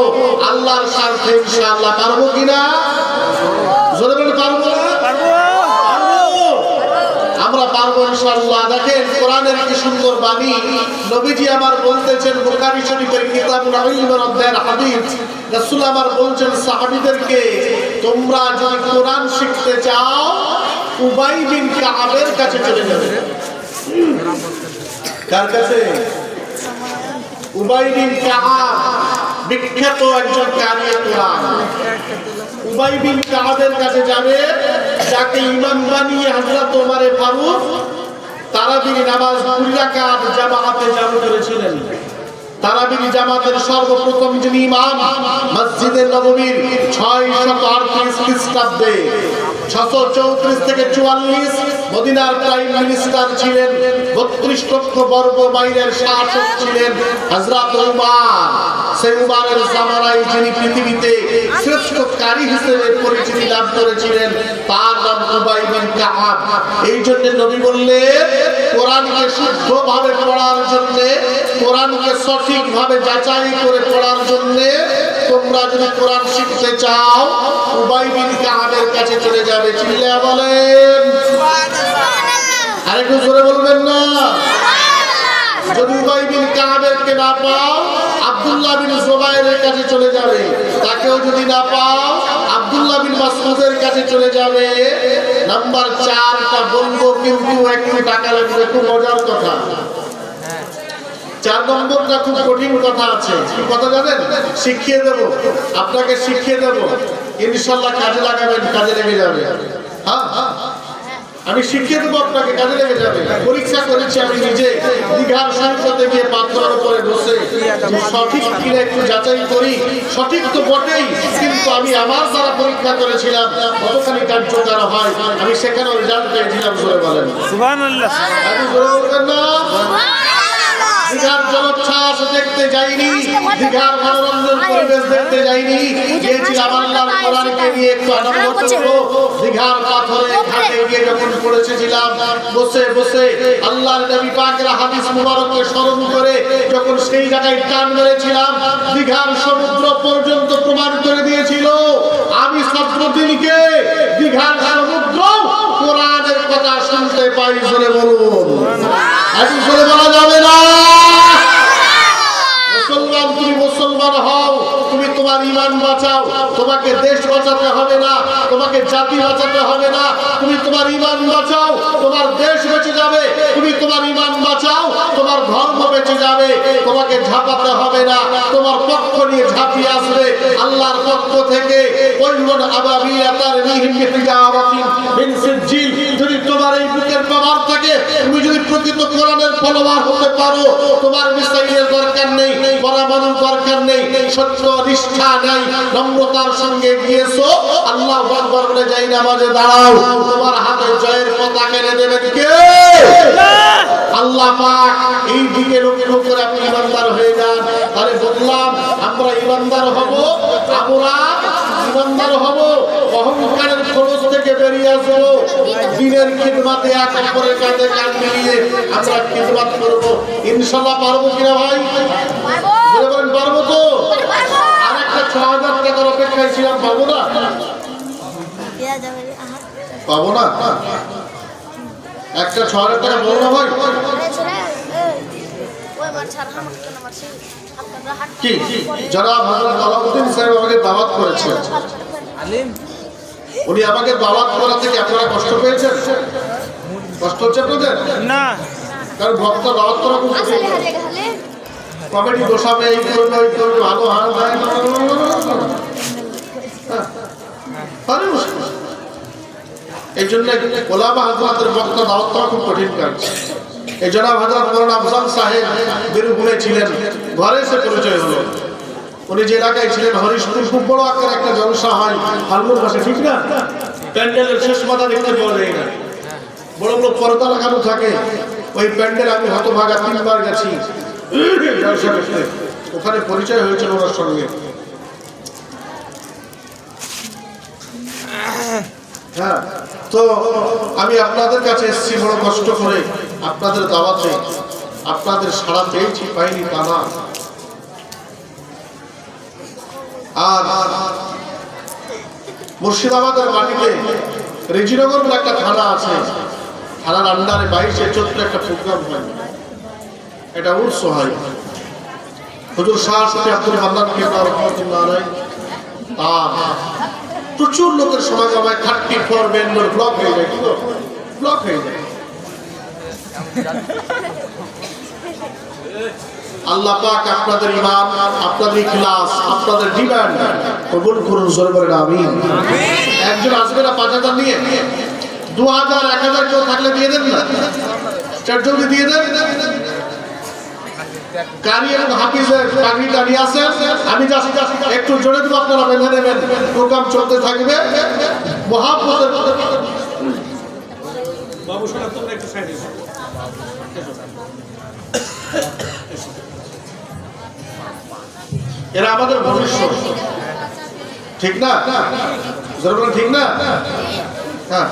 আল্লাহর স্বার্থে। ইনশাআল্লাহ পারবো কিনা? জোরে বলে পারবো না? আমরা পারবো ইনশাআল্লাহ। দেখেন কোরআনের কি সুন্দর বাণী। নবীজি আমার বলতেছেন বুখারী শরীফের কিতাবুল ইলমের অধ্যায়ের হাদিস, রাসূল আমার বলছেন সাহাবীদেরকে, তোমরা যদি কোরআন শিখতে চাও উবাই বিন কাবের কাছে চলে যাবে। কার কাছে? উবাই বিন কাব, বিখ্যাত একজন কারি কোরআন। উবাই বিন কাবের কাছে যাবে, যাকে ইমাম বানিয়ে হযরত ওমর ফারুক তারাবির নামাজ ২ রাকাত জামাতে চালু করেছিলেন। তারাবির জামাতের সর্বপ্রথম যিনি ইমাম, মসজিদে নববীর ৬৩৮ খ্রিস্টাব্দে 634 থেকে 44 মদিনার প্রাইম মিনিস্টার ছিলেন, 32 লক্ষ বর্গ মাইলের শাসক ছিলেন হযরত উমর। সেই উমরের জামানায় যিনি পৃথিবীতে শ্রেষ্ঠ কারি হিসেবে পরিচিতি লাভ করেছিলেন তার নাম উবাই বিন কাব। এই জন্য নবী বললেন কোরআনকে শুদ্ধভাবে পড়ার জন্য, কোরআনকে সঠিকভাবে যাচাই করে পড়ার জন্য তোমরা যদি কোরআন শিখতে চাও উবাই বিন কাবের কাছে চলে যাবে। চিল্লায়া বলেন আরেকটু জোরে বলবেন না? যদি উবাই বিন কাবেরকে না পাও আব্দুল্লাহ বিন জুবাইরের কাছে চলে যাবে, তাকেও যদি না পাও আব্দুল্লাহ বিন মাসউদের কাছে চলে যাবে। নাম্বার 4টা বলবো কিন্তু একটু টাকা লাগবে, খুব মজার কথা। 4 নম্বরটা খুব কঠিন কথা আছে। কি কথা জানেন? শিখিয়ে দেব, আপনাকে শিখিয়ে দেব, ইনশাআল্লাহ কাজে লাগাবেন, কাজে লেগে যাবে। হ্যাঁ আমি শিখিয়ে দেবো, আপনাকে কাজে লেগে যাবে। পরীক্ষা করেছি আমি নিজে, দীঘার সৈকতে গিয়ে পাথরের উপরে বসে সঠিক কিনা একটু যাচাই করি। সঠিক তো বটেই, কিন্তু আমি আমার দ্বারা পরীক্ষা করেছিলাম কতখানি কার্যকর হয়, আমি সেখানেও রেজাল্ট পেয়েছিলাম। জোরে বলেন সুবহানাল্লাহ। আপনি জোরে বলবেন না? দীঘার জলোচ্ছ্বাস দেখতে যাইনি, দীঘার মনোরঞ্জন পরিবেশ দেখতে যাইনি, গিয়েছিলাম আল্লাহর কোরআনকে নিয়ে একটু আনন্দ করবো। দীঘার পাথরে ঘাটে গিয়ে যখন পড়েছিলাম, বসে বসে আল্লাহর নবী পাকের হাদিস মুবারককে স্মরণ করে যখন সেই জায়গায় টান মেরেছিলাম, দীঘার সমুদ্র পর্যন্ত প্রমাণ করে দিয়েছিল আমি ছাত্রদিনকে দীঘার সমুদ্র কোরআনের কথা শুনতে পাই। জোরে বলুন, আজকে জোরে বলা যাবে না। মুসলমান, তুমি মুসলমান হও, তুমি তোমার ঈমান বাঁচাও। তোমাকে দেশ বাঁচাতে হবে না, তোমাকে জাতি বাঁচাতে হবে না, তুমি তোমার ঈমান বাঁচাও, তোমার দেশ বেঁচে যাবে। তুমি তোমার ঈমান বাঁচাও, তোমার ধর্ম বেঁচে যাবে। তোমাকে ঝাঁপাতে হবে না, তোমার পক্ষ নিয়ে ঝাঁপিয়ে আসবে আল্লাহর পক্ষ থেকে। ওয়াইমুন আবাবিয়াতার রিহিম বিহিজারাতিন মিন সিজিল। যদি তোমার এই বুকের পাওয়ার থাকে, তুমি যদি প্রকৃত কোরআনের ফলোয়ার হতে পারো, তোমার মিসাইলের দরকার নেই, পরমাণুর দরকার নেই, সত্য নিষ্ঠা নাই, নম্রতার সঙ্গে গিয়েছো আল্লাহু আকবার বলে যাই নামাজে দাঁড়াও, তোমার হাতে জয়ের পতাকা এনে দেবেন কে? আল্লাহ পাক। এই দিকে লক্ষ্য করে আপনি ইমানদার হয়ে যান। তাহলে বললাম আমরা ইমানদার হব, আমরা ইমানদার হব, অহংকারের খোলস থেকে বেরিয়ে আসবো, দিনের খিদমতে এক অপরের কাঁধে কাঁধ মিলিয়ে আমরা খিদমত করব। ইনশাআল্লাহ পারবো কিনা ভাই? বলে বলেন পারবো তো? আর একটা 6000 টাকার অপেক্ষায় ছিলাম, পাবো না? পাবো না? একটা 6000 টাকা বলো না ভাই। কি জনাব হযরত আলাউদ্দিন সাহেব আমাকে দাওয়াত করেছেন, উনি আমাকে দাওয়াত করা থেকে আপনারা কষ্ট পেয়েছেন? কষ্ট হচ্ছে আপনাদের? না, কারণ ভক্ত দাওয়াত করা খুব কঠিন। কমেডি দোষাবে, এই করবে ওই করবে, ভালো হাল হয় না, এই জন্য ওলামা হযরতের ভক্ত দাওয়াত করা খুব কঠিন কাজ। এই জনাব হযরত মাওলানা আফজাল সাহেব বীরভূমে ছিলেন, ঘরে এসে পরিচয় হলো। উনি যে এলাকায় ছিলেন হরিশপুর, খুব বড় আকারে একটা জলসা হয় ফাল্গুন মাসে, ঠিক না? প্যান্ডেলের শেষ মাথা দেখতে পাওয়া যায় না, বড় বড় পর্দা লাগানো থাকে। ওই প্যান্ডেল আমি হতভাগা 3 বার গেছি জলসা দেখতে, ওখানে পরিচয় হয়েছিল ওনার সঙ্গে। হ্যাঁ, তো আমি আপনাদের কাছে এসেছি বড় কষ্ট করে, আপনাদের দাওয়াতে, আপনাদের সাড়া পেয়েছি পাইনি তা না। আর মুর্শিদাবাদের মাটিতে রেজিনগর বলে একটা থানা আছে, থানার আন্ডারে 22 চৈত্র একটা প্রোগ্রাম হয়, এটা উৎস হয়। হুজুর শাহ শফি আব্দুল মান্নান কেবলা রাহমাতুল্লাহ আলাইহি, প্রচুর লোকের সমাগম হয়। 34 বেঙ্গল ব্লক হয়ে যায়, ব্লক হয়ে যায়। আল্লাহ পাক আপনাদের ঈমান, আপনাদের ইখলাস, আপনাদের ডিমান্ড কবুল করুন। জোরে বলেন আমিন। একজন আসবে না 5000 নিয়ে, 2000 1000 কেউ থাকলে দিয়ে দেন না, 4 জলদি দিয়ে দেন। কারি এবং হাফিজের পাগড়িটা নিয়ে আসেন, আমি একটু জোরে দেবো, আপনারা বেঁধে নেবেন, প্রোগ্রাম চলতে থাকবে। মহাব্বতের বাবু শোনা তোমরা একটু সাইডে এসো। এরা আমাদের ভবিষ্যৎ, ঠিক না? জোরে বলেন, ঠিক না? হ্যাঁ।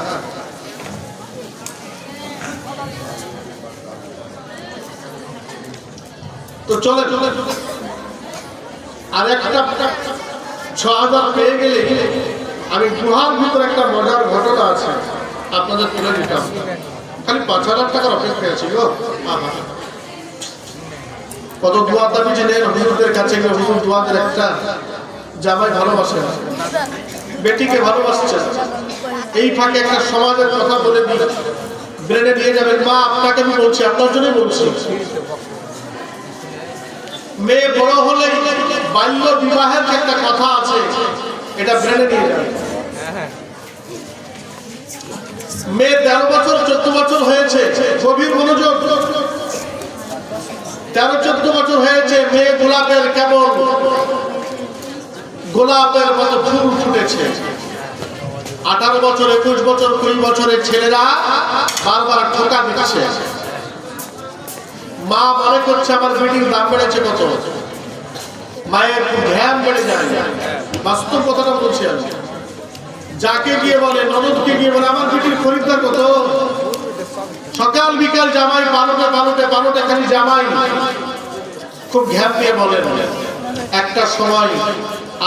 তো চলে আর একটা ৬,০০০ পেয়ে গেলে আমি গুহার ভিতরে একটা মজার ঘটনা আছে আপনাদের তুলে দিতাম। খালি ৫,০০০ টাকার অপেক্ষা ছিল। কত দোয়া দাবি যে নেন হুজুরদের কাছে গিয়ে হুজুর দোয়াদের একটা জামাই ভালোবাসে, বেটিকে ভালোবাসছে। এই ফাঁকে একটা সমাজের কথা বলে দিই, ব্রেনে নিয়ে যাবেন। মা, আপনাকে আমি বলছি, আপনার জন্যই বলছি। মেয়ে বড় হলে বাল্য বিবাহের যে একটা কথা আছে, এটা ব্রেনে নিয়ে যাবেন। মেয়ে 13 বছর 14 বছর হয়েছে, গভীর মনোযোগ। 13-14 বছর হয়েছে, মেয়ে গোলাপের কেমন গোলাপের মতো ফুল ফুটেছে। 18 বছর 21 বছর 20 বছরের ছেলেরা বারবার ঠোকা দিচ্ছে। মা মনে করছে আমার বিটির দাম বেড়েছে কত, মায়ের ধ্যান বেড়ে যায়। বাস্তব কথাটা বলছি আমি। যাকে গিয়ে বলে, ননদকে গিয়ে বলে আমার বিটির খরিদ্দার কত, সকাল বিকাল জামাই বারোটে খালি জামাই, খুব ঘ্যাপ দিয়ে বলেন। একটা সময়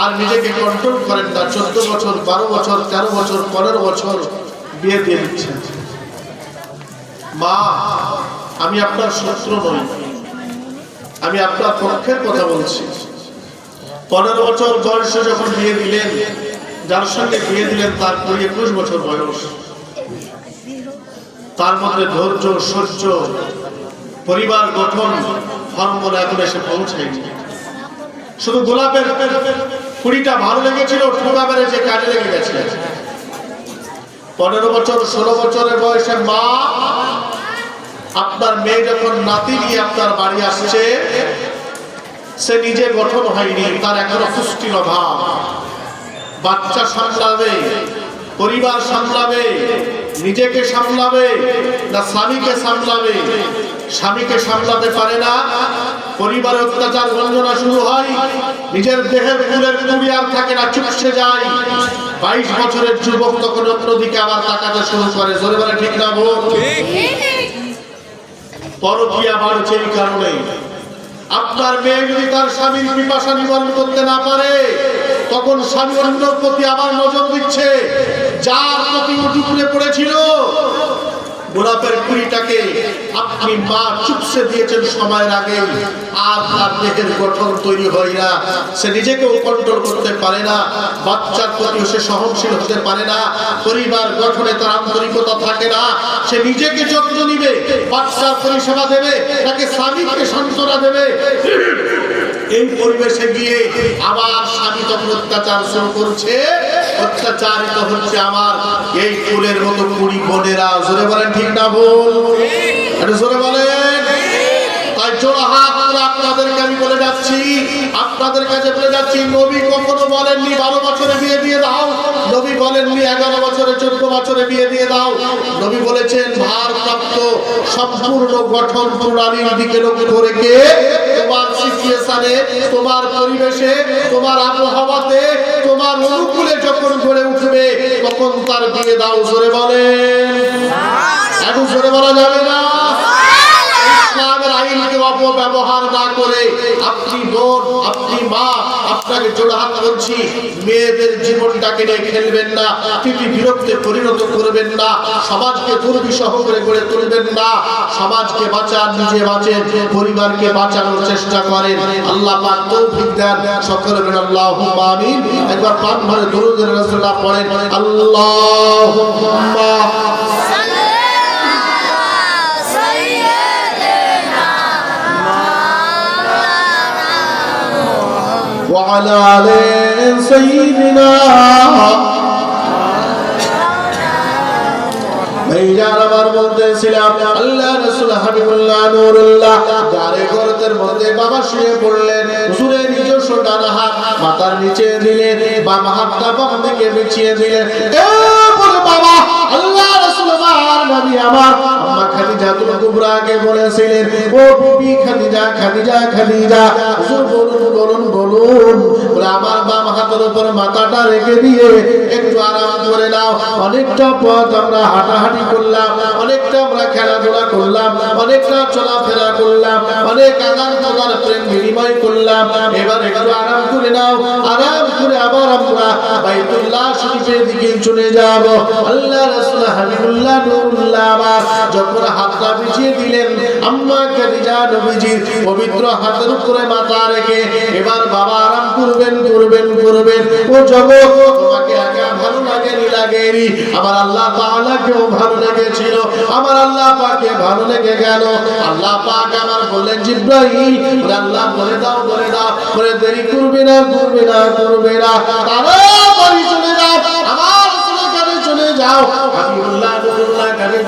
আর নিজেকে কন্ট্রোল করেন না। 14 বছর 12 বছর 13 বছর 15 বছর বিয়ে দিয়ে দিচ্ছেন। মা, আমি আপনার শত্রু নই, আমি আপনার পক্ষের কথা বলছি। 15 বছর বয়সে যখন বিয়ে দিলেন, যার সঙ্গে বিয়ে দিলেন তার 21 বছর বয়স। তার মধ্যে ধৈর্য, সহ্য, পরিবার গঠন হরমোন এখন এসে পৌঁছায়নি। শুধু গোলাপের কুড়িটা ভালো লেগেছিল, ঠোকা মেরে যে কাজে লেগে গেছে। 15 বছর 16 বছরের বয়সে মা, আপনার মেয়ে যখন নাতি নিয়ে আপনার বাড়ি আসছে, সে নিজে গঠন হয়নি, তার এখনো পুষ্টির অভাব। বাচ্চা সামলাবে, পরিবার সামলাবে, নিজেকে সামলাবে না স্বামীকে সামলাবে? স্বামীকে সামলাতে পারে না, পরিবারে অত্যাচার বঞ্চনা শুরু হয়, নিজের দেহের ফুলের কুড়ি আর থাকে না, চুপসে যায়। 22 বছরের যুবক তখন অন্যদিকে আবার তাকাতে শুরু করে। জোরে বলে ঠিক না বল? পরকীয়া বাড়ছে এই কারণে। আপনার মেয়ে যদি তার স্বামীর পিপাসা নিবারণ করতে না পারে, তখন স্বামী অন্যর প্রতি আবার নজর দিচ্ছে। যার প্রতি উঠে পড়েছিল গোলাপের কুড়িটাকে আপনি মা চুপসে দিয়েছেন সময়ের আগে, আর তার দেহের গঠন তৈরি হয় না, সে নিজেকেও কন্ট্রোল করতে পারে না, বাচ্চার প্রতি সে সহনশীল হতে পারে না, পরিবার গঠনে তার আন্তরিকতা থাকে না, সে নিজেকে যত্ন নিবে, বাচ্চার পরিষেবা দেবে, তাকে স্বামীকে সান্ত্বনা দেবে। এই পরিবেশে গিয়ে আবার স্বামী তখন অত্যাচার শুরু করছে, অত্যাচারিত হচ্ছে আমার এই ফুলের মতো কুড়ি বোনেরা। জোরে বলেন ঠিক না বল? এটা জোরে বলেন। তাই জোড়া হাত করে আপনাদেরকে আমি বলে যাচ্ছি, আপনাদের কাছে বলে যাচ্ছি, নবী কখনো বলেননি 12 বছরে বিয়ে দিয়ে দাও, নবী বলেননি 11 বছরে 14 বছরে বিয়ে দিয়ে দাও। নবী বলেছেন ভারপ্রাপ্ত সম্পূর্ণ গঠন প্রণালীর দিকে লক্ষ্য রেখে, তোমার সিচুয়েশনে, তোমার পরিবেশে, তোমার আবহাওয়াতে, তোমার অনুকূলে যখন গড়ে উঠবে তখন তার বিয়ে দাও। জোরে বলেন। এখন জোরে বলা যাবে না। ইসলামের আইনকে অপব্যবহার না করে আপনি বোন, আপনি মা, আপনাকে জোড়হাত করছি, মেয়েদের জীবনটাকে নিয়ে খেলবেন না, তিনি বিরক্তে পরিণত করবেন না, সমাজকে দুর্বিষহ করে গড়ে তুলবেন না। সমাজকে বাঁচান, নিজে বাঁচেন, পরিবারকে বাঁচানোর চেষ্টা করেন। আল্লাহ পাক তৌফিক দেন। সকলে বলেন আল্লাহুম্মা আমিন। একবার প্রাণ ভরে দরুদের রাসূলুল্লাহ পড়েন, আল্লাহুম্মা وعلى آل سيدنا ভাইজান আমার বলতেছিলাম, আল্লাহ রাসূল হাবিবুল্লাহ নূরুল্লাহ যারে ঘরের মধ্যে বাবা শুয়ে পড়লেন, হুজুরের নিজস্ব ডান হাত মাথার নিচে দিলেন, বাম হাতটা বাম দিকে বিছিয়ে দিলেন। এরপরে বাবা আল্লাহ রাসূল আমার নবী আমার আম্মা খাদিজাতুল কুবরাকে বলেছিলেন, ও বিবি খাদিজা খাদিজা খাদিজা, হুজুর বলুন বলে আমার বাম হাতের উপর মাথাটা রেখে দিয়ে একটু আরাম করে নাও। অনেকটা পথ আমরা হাঁটাহাঁটি করলাম, অনেকটা আমরা খেলাধুলা করলাম, অনেকটা চলাফেরা করলাম, অনেক আদান প্রদান প্রেম বিনিময় করলাম। এবার একটু আরাম করে নাও, আরাম করে আবার আমরা বাইতুল্লাহ শরীফের দিকে চলে যাব। আল্লাহ রাসূল হাবিবুল্লাহ নূরুল্লাহ আমার যখন হাতটা বিছিয়ে দিলেন, আম্মা খাদিজা নবীজির পবিত্র হাতের উপরে মাথা রেখে এবার বাবা আরাম করবেন। ও জগৎ, তোমাকে একা ভালো লাগেনি, আমার আল্লাহ তাআলাকেও ভালো লেগেছিল, আমার আল্লাহ পাকে ভালো লেগে গেল। আল্লাহ পাক আমার বললেন, জিবরাইল আল্লাহ বলে দাও বলে দেরি করবে না, তাড়াতাড়ি চলে যাও, আমার রাসূলের কাছে চলে যাও, হাবিবুল্লাহ নূরুল্লাহ কাছে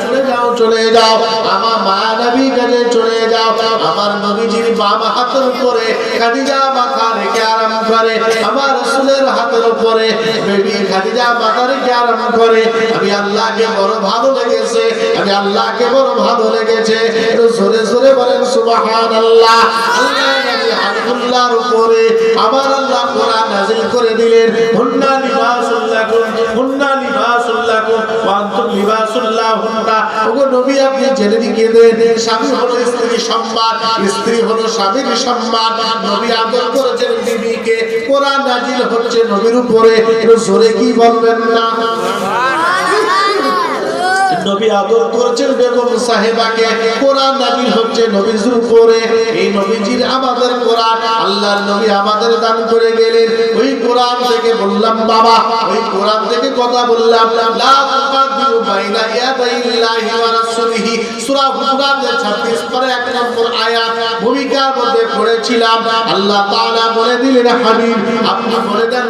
চলে যাও, আমার মা নবী কাছে চলে যাও। আমার নবীজির বাম হাতের উপরে খাদিজা মাথা রেখে আরাম করে, আমার রাসূলের হাতের উপরে বেবি খাদিজা মাথা রেখে আরাম করে। আমি আল্লাহকে বড় ভালো লেগেছে, একটু জোরে জোরে বলেন সুবহানাল্লাহ। আল্লাহ নবী হাবিবুল্লাহর উপরে আমার আল্লাহ কোরআন নাযিল করে দিলেন, হুন্না লিবাসুল লাকুম ওয়া আনতুম লিবাসুল লাহুন্না। ওগো নবী, আপনি জেনে দিয়ে দেন, স্বামী হলো স্ত্রীর সম্মান, স্ত্রী হলো স্বামীর সম্মান। নবী আদর করেছেন বিবিকে, কোরআন নাযিল হচ্ছে নবীর উপরে, একটু জোরে কি বলবেন না? নবী আদর করেছেন বেগম সাহেবাকে, কোরআন নাযিল হচ্ছে নবীর উপরে। এই নবীজির আমাদের কোরআন আল্লাহর নবী আমাদের দান করে গেলেন। ওই কোরআন থেকে বললাম বাবা, ওই কোরআন থেকে কথা বললাম, লা তুকাদ্দিমু বাইনা ইয়াদাইল্লাহি ওয়া রাসূলিহি, সূরা হুজুরাতের 26 পরে 1 নম্বর আয়াত ভূমিকার মধ্যে পড়েছিলাম। আল্লাহ তাআলা বলে দিলেন, হাবিব আপনি বলে দেন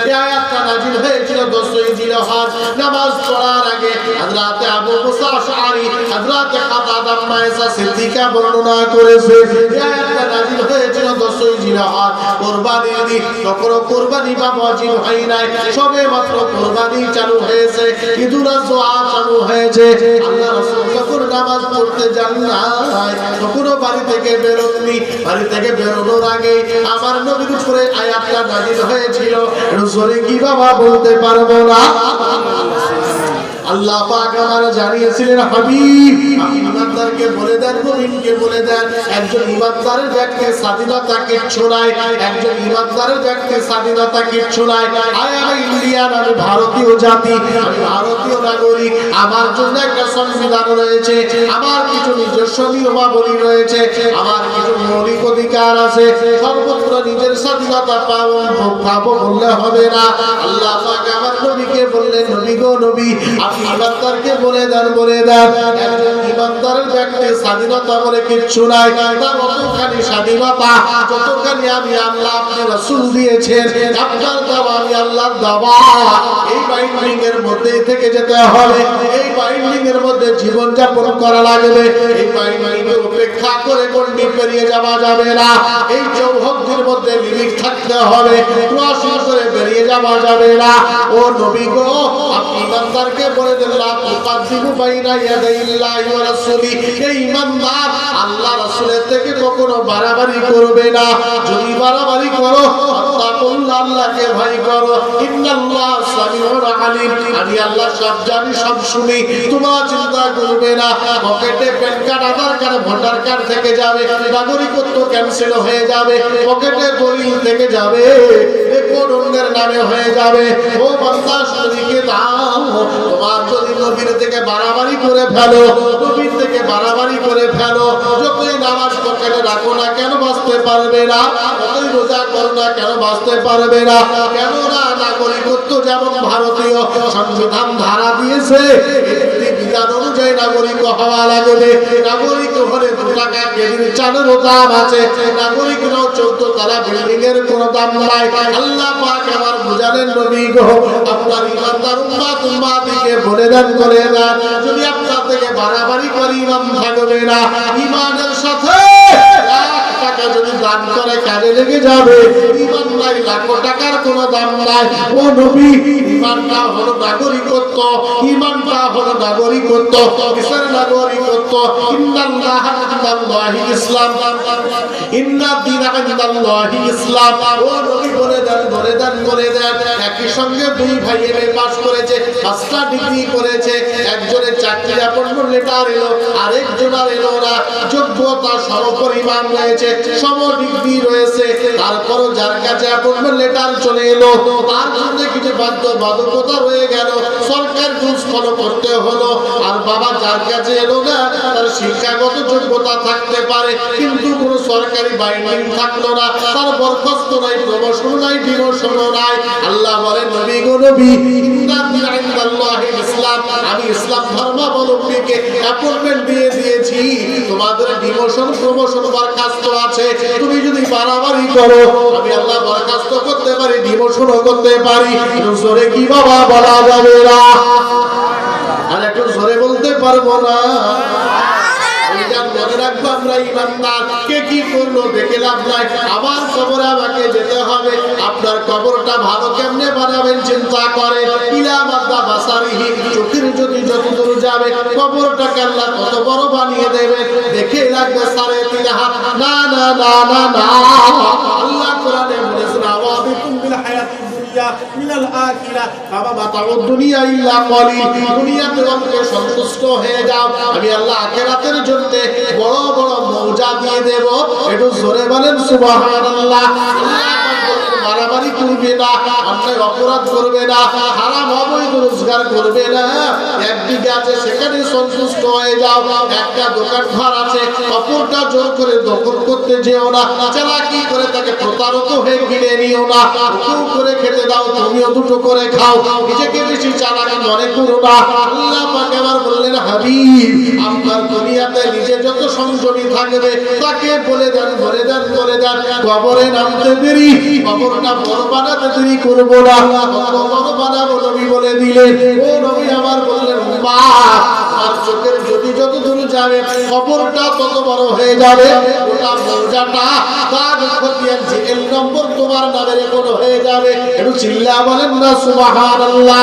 এই আয়াতটা নাযিল হয়েছিল 10ই জিলহজ, নামাজ পড়ার আগে। হযরত আবু মুসা আশআরী, হযরত কাতাদা মাইসা সিদ্দিকা বর্ণনা করেছে, এই আয়াতটা নাযিল হয়েছিল 10ই জিলহজ, কুরবানির দিন। তখন কুরবানি বা ওয়াজিব হয় নাই, সবে মাত্র কুরবানি চালু হয়েছে, ঈদুল আযহা চালু হয়েছে। আল্লাহ রাসূল যখন নামাজ পড়তে যান নাই, তখনও বাড়ি থেকে বেরোননি। বাড়ি থেকে বেরোনোর আগে আমার নবীর উপরে আয়াতটা নাযিল হয়েছিল। রসুলে কি বাবা বলতে পারবো না? আল্লাহ পাক আমার জানিয়েছিলেন, হাবিব আপনি ইমানদারকে বলে দেন, মুমিনকে বলে দেন, একজন ইমানদারের ব্যক্তি স্বাধীনতা কিচ্ছু নাই, একজন ইমানদারের ব্যক্তি স্বাধীনতা কিচ্ছু নাই। আই এম ইন্ডিয়ান, আমি ভারতীয় জাতি, আমি ভারতীয় নাগরিক, আমার জন্য একটা সংবিধান রয়েছে, আমার কিছু নিজস্ব নিয়মাবলী রয়েছে, আমার কিছু মৌলিক অধিকার আছে, সর্বত্র নিজের স্বাধীনতা পাবো বললে হবে না। আল্লাহ পাক আমার নবীকে বললেন, নবী গো নবী, ইমানদারকে বলে দেন একজন ইমানদারের ব্যক্তি স্বাধীনতা বলে কিচ্ছু নাই, তার অতখানি স্বাধীনতা যতখানি আমি আল্লাহ আপনি রাসূল দিয়েছেন, আপনার দেওয়া আমি আল্লাহর দেওয়া। এই বাইন্ডিং এর মধ্যে থেকে যেতে হবে, এই বাইন্ডিং এর মধ্যে জীবন যাপন করা লাগবে, এই বাইন্ডিং এর উপেক্ষা করে গণ্ডি পেরিয়ে যাওয়া যাবে না, এই চৌহদ্দির মধ্যে লিমিট থাকতে হবে, ক্রসিং করে বেরিয়ে যাওয়া যাবে না। ও নবী গো, আপনি ইমানদারকে বলে দেন, লা তুকাদ্দিমু বাইনা ইয়াদাইল্লাহি ওয়া রাসূলি, এই ইমানদার আল্লাহ রাসূলের থেকে কখনো বাড়াবাড়ি করবে না। যদি বাড়াবাড়ি করো, আত্তাকুল্লাহ, আল্লাহকে ভয় করো, ইন্নাল্লাহ সামিউন আলিম, আমি আল্লাহ সব জানি সব শুনি। তোমরা চিন্তা করবে না পকেটে প্যান কার্ড, আধার কার্ড, ভোটার কার্ড থেকে যাবে, নাগরিকত্ব ক্যান্সেল হয়ে যাবে, পকেটে দলিল থেকে যাবে, রেকর্ড অন্যের নামে হয়ে যাবে। ও বান্দা শরীকে দাও, তোমার যদি নবীর থেকে বাড়াবাড়ি করে ফেলো, নবীর থেকে বাড়াবাড়ি করে ফেলো, যতই নামাজ পকেটে রাখো না কেন বাঁচতে পারবে না, যতই রোজা করো না কেন বাঁচতে পারবে না। কেননা নাগরিকত্ব যেমন ভারতীয় সংবিধান ধারা দিয়েছে, বিধান অনুযায়ী নাগরিক হওয়া লাগবে। নাগরিক হলে 2 টাকা কেজির চালেরও দাম আছে, নাগরিক নাও 14 তলা বিল্ডিং এর কোনো দাম নাই। আল্লাহ পাক আমার বুঝালেন, নবী গো, আপনার ইমানদার উম্মতকে বলে দেন যদি আপনার থেকে বাড়াবাড়ি করে ইমান থাকবে না, ইমানের সাথে টাকা যদি দান করে কাজে লেগে যাবে। ঈমান নাই, লাখো টাকার কোনো দাম নাই। ও নবী, ঈমানটা হলো নাগরিকত্ব, ঈমানটা হলো নাগরিকত্ব, কিসের নাগরিকত্ব? ইন্নাল্লাহা ইনদাল্লাহি ইসলাম, ইন্না দীনা ইনদাল্লাহি ইসলাম। ও নবী বলে দেন, বলে দেন, বলে দেন, একই সঙ্গে দুই ভাই এমএ পাস করেছে, 5টা ডিগ্রি করেছে, একজনের চাকরি অ্যাপয়েন্টমেন্ট লেটার এলো, আরেকজনের এলো না। যোগ্যতা সমপরিমাণ রয়েছে, সম ডিগ্রি রয়েছে, তারপরও যার কাছে অ্যাপয়েন্টমেন্ট লেটার চলে এলো তার জন্য কিছু বাধ্যবাধকতা রয়ে গেল, সরকার রুলস ফলো করতে হলো। আর বাবা যার কাছে এলো না, তার শিক্ষাগত যোগ্যতা থাকতে পারে কিন্তু কোনো সরকারি বাইন্ডিং থাকলো না, তার বরখাস্ত নাই, প্রমোশন নাই, ডিমোশনও নাই। আল্লাহ বলেন, নবী গো নবী, ইন্না দীনা ইনদাল্লাহি ইসলাম, আমি ইসলাম ধর্মাবলম্বীকে অ্যাপয়েন্টমেন্ট দিয়ে দিয়েছি। তোমাদের ডিমোশন, প্রমোশন, বরখাস্ত আছে। তুমি যদি বাড়াবাড়ি করো, আমি আল্লাহ বরখাস্ত করতে পারি, ডিমোশনও করতে পারি। জোরে কি বাবা বলা যাবে না? আর একটু জোরে বলতে পারবো না? মনে রাখবো, আমরা ইমানদার, কে কি করলো দেখে লাভ নাই। আমার কবরে আমাকে যেতে হবে, আপনার কবরটা ভালো কেমনে বানাবেন চিন্তা করে। ইলা মাদ্দা বাসারিহি, চোখের যদি যতদূর যাবে কবরটাকে আল্লাহ কত বড় বানিয়ে দেবে দেখে লাগবে 3.5 হাত। না না না না না, আল্লাহ কোরআনে বলেছেন, আওয়াবিকুম বিল হায়াতিদ দুনিয়া মিনাল আখিরা ফামা মাতাউদ দুনিয়া ইল্লা কলিল। দুনিয়াতে আমাকে সন্তুষ্ট হয়ে যাও, আমি আল্লাহ আখিরাতের জন্য বড় বড় মৌজা দিয়ে দেব। একটু জোরে বলেন সুবহানাল্লাহ। মারামারি করবে না, অন্যায় অপরাধ করবে না, হারাম অবৈধ রোজগার করবে না। একদিকে আছে সেখানে সন্তুষ্ট হয়ে যাও, একটা দোকান ঘর আছে, অপরটা জোর করে দখল করতে যেও না, চালাকি করে তাকে প্রতারক হয়ে কিনে নিও না। কেউ করে খেতে দাও, তুমিও দুটো করে খাও, নিজেকে বেশি চালাকি মনে করো না। আল্লাহ পাক আবার বললেন, হাবিব, আপনার দুনিয়াতে নিজে যত সংযমী থাকবে তাকে বলে দেন, বলে দেন, বলে দেন, কবরে নামতে দেরি, কবরটা বড় বানাতে দেরি করবো না, কত বড় বানাবো নবী বলে দিলেন। ও নবী আমার বললেন, মা, আর চোখের যদি যত দূর যাবে কবরটা তত বড় হয়ে যাবে। ওটা মৌজাটা তার খতিয়ান জেল নম্বর তোমার নামের কোনো হয়ে যাবে। একটু চিল্লা বলেন না সুবহানাল্লাহ।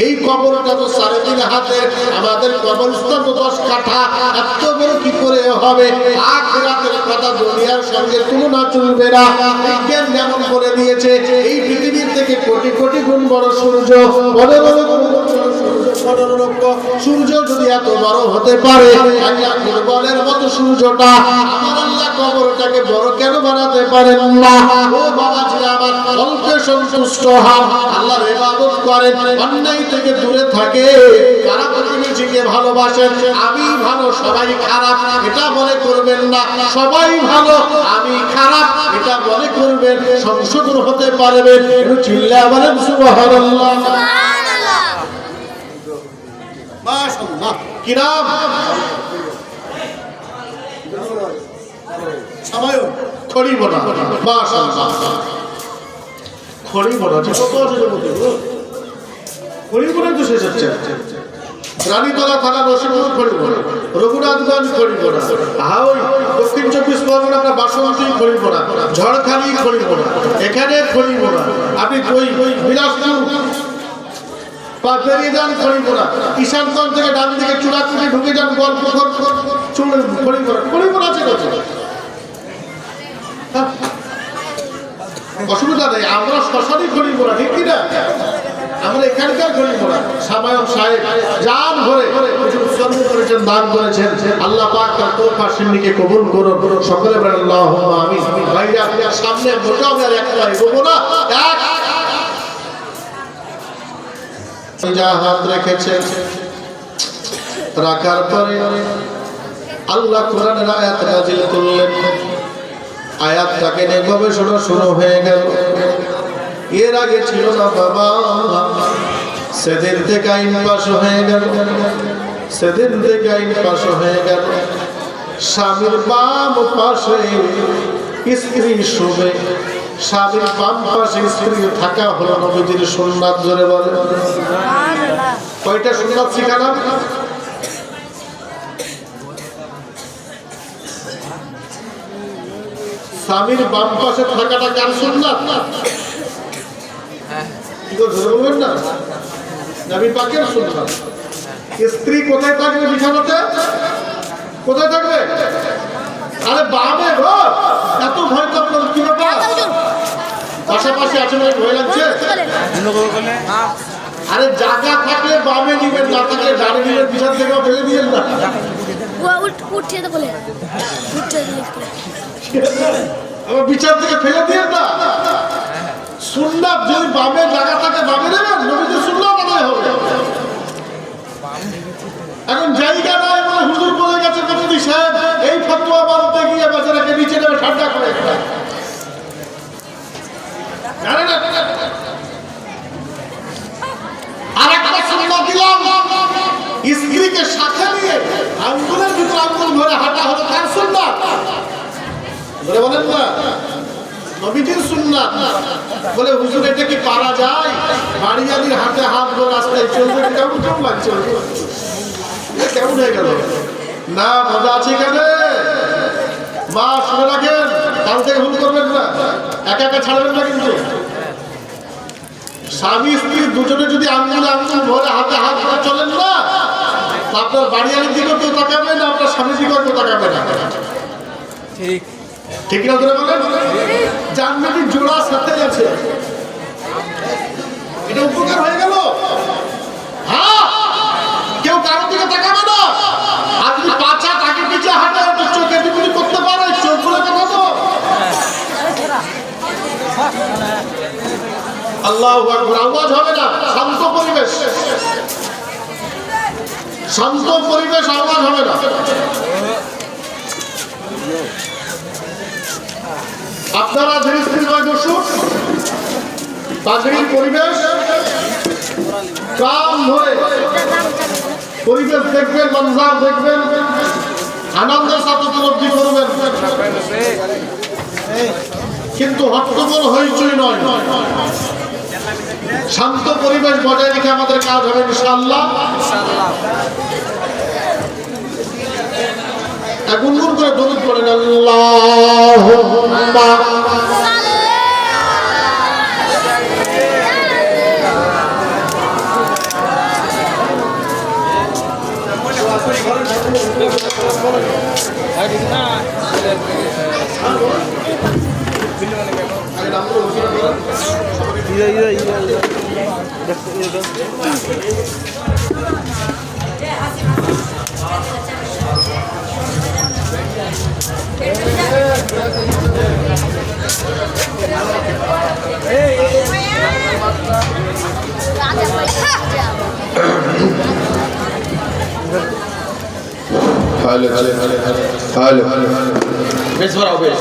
এই কবরটা তো 3.5 হাতের, আমাদের কবরস্থান তো 10 কাঠা, এত বড় কি করে হবে? আখিরাতের কথা দুনিয়ার সঙ্গে তুলনা চলবে না। বিজ্ঞান যেমন করে দিয়েছে, এই পৃথিবীর থেকে কোটি কোটি গুণ বড় সূর্য, সূর্য যদি এত বড় হতে পারে, ফুটবলের মতো সূর্যটা, আমার আল্লাহ কবরটাকে বড় কেন বানাতে পারেন না? ও বাবাজিরা আমার, অল্পে সন্তুষ্ট হন, আল্লাহর ইবাদত করেন, অন্যায় থেকে দূরে থাকে, তারা প্রতিবেশীকে ভালোবাসেন। আমি ভালো, সবাই খারাপ, এটা মনে করবেন না। সবাই ভালো, আমি খারাপ, এটা মনে করবেন। সংশোধন হতে পারবেন। একটু চিল্লা বলেন সুবহানাল্লাহ। মাশাআল্লাহ। কি নাম? সময় খড়িবোনা। মাশাআল্লাহ। খড়িবোনা যে কত আছে বলতে খড়িবোনা তো শেষ হচ্ছে। রানীতলা থানা নরসিংপুর খড়িবোনা, রঘুনাথগঞ্জ খড়িবোনা, হাওই দক্ষিণ 24 পরগনা আমরা বাসন্তী খড়িবোনা, ঝড়খালি খড়িবোনা, এখানে খড়িবোনা। আপনি ওই বিলাসপুর বেরিয়ে যান খড়িবোনা, কিষানগঞ্জ থেকে ডান দিকে চূড়াচুড়ি ঢুকে যান গল্পঘর খড়িবোনা। খড়িবোনা আছে কত? অসুবিধা নেই, আমরা শ্মশানই খড়িবোনা, ঠিক কিনা? আমরা এখানকার খড়িবোনা। সামায়ক সাহেব জান ভরে উৎসর্গ করেছেন, দান করেছেন। আল্লাহ পাক তার তৌফা সিন্নিকে কবুল করুন। সকলে বলেন আল্লাহুম্মা আমিন। ভাইরা, আপনার সামনে মোটা আর একটা এগোবো না, এক হাত রেখেছেন, রাখার পরে আল্লাহ কোরআনের আয়াত নাযিল করলেন। আয়াতটাকে নিয়ে গবেষণা শুরু হয়ে গেল। এর আগে ছিল না বাবা, সেদিন থেকে আইন পাশ হয়ে গেল, সেদিন থেকে আইন পাশ হয়ে গেল। স্বামীর বাম পাশে স্ত্রী শোবে, স্বামীর বাম পাশে স্ত্রী থাকা হলো নবীজির সুন্নাত। জোরে বলে কয়টা সুন্নাত শিখালাম? স্বামীর বাম পাশে থাকাটা কার সুন্নাত? কি করে ধরে বলবেন না? নবী পাকের সুন্নাত। স্ত্রী কোথায় থাকবে বিছানাতে? কোথায় থাকবে? আরে বামে গো, এত ভয় তো আপনার কি ব্যাপার? পাশাপাশি আছে মানে ভয় লাগছে? আরে জায়গা থাকলে বামে নিবেন, না থাকলে ডানে নিবেন, বিছানা থেকে ফেলে দিয়েন না। উঠিয়ে তো বলে আবার বিছানা থেকে ফেলে দিয়েন না। সুন্নাত যদি বামে জায়গা থাকে বামে নেবেন, নবীজি সুন্নাত আদায় হবে। এখন জায়গা নাই বলে হুজুর বলে গেছে মুফতি সাহেব এই ফতোয়া মানতে গিয়ে বেচারাকে নিচে নেমে ঠান্ডা করে জানেন না? আর একটা সুন্নাত দিলাম, স্ত্রীকে সাথে নিয়ে আঙ্গুলের ভিতর আঙ্গুল ভরে হাঁটা হলো কার সুন্নাত? বলে বলেন না, নবীজির সুন্নাত। বলে হুজুর এটা কি পারা যায়? বাড়িয়ালির হাতে হাত ধরে রাস্তায় চলবে, কেমন কেমন লাগছে? কেমন হয়ে গেল? না, মজা আছে এখানে। মা শুনে রাখেন, কাল থেকে ভুল করবেন না, একা একা ছাড়বেন না কিন্তু। স্বামী স্ত্রী দুজনে যদি আঙ্গুলে আঙ্গুল ভরে হাতে হাত ধরে চলেন না, আপনার বাড়িয়ালির দিকেও কেউ তাকাবে না, আপনার স্বামীর দিকেও কেউ তাকাবে না। ঠিক ঠিক না ধরে বলেন? জান্নাতি জোড়া সাথে আছে, এটা উপকার হয়ে গেল। হ্যাঁ, কেউ কারো দিকে তাকাবে না। আর যদি পাঁচা তাকে পিছে হাঁটে তো চোখে বিপরীত করতে পারে, চোখ খুলে কথা তো। আল্লাহু আকবার, আওয়াজ হবে না, শান্ত পরিবেশ, শান্ত পরিবেশ, আওয়াজ হবে না। আপনারা ধীরে ধীরে নয় দর্শক, তাজরির পরিবেশ কাম ধরে পরিবেশ দেখবেন, মঞ্জার দেখবেন, আনন্দের সাথে উপলব্ধি করবেন, কিন্তু হট্টগোল হইচই নয়। শান্ত পরিবেশ বজায় রেখে আমাদের কাজ হবে ইনশাআল্লাহ। গুনগুন করে দরুদ পড়েন, আল্লাহুম্মা Halo. বেশ বড় বেশ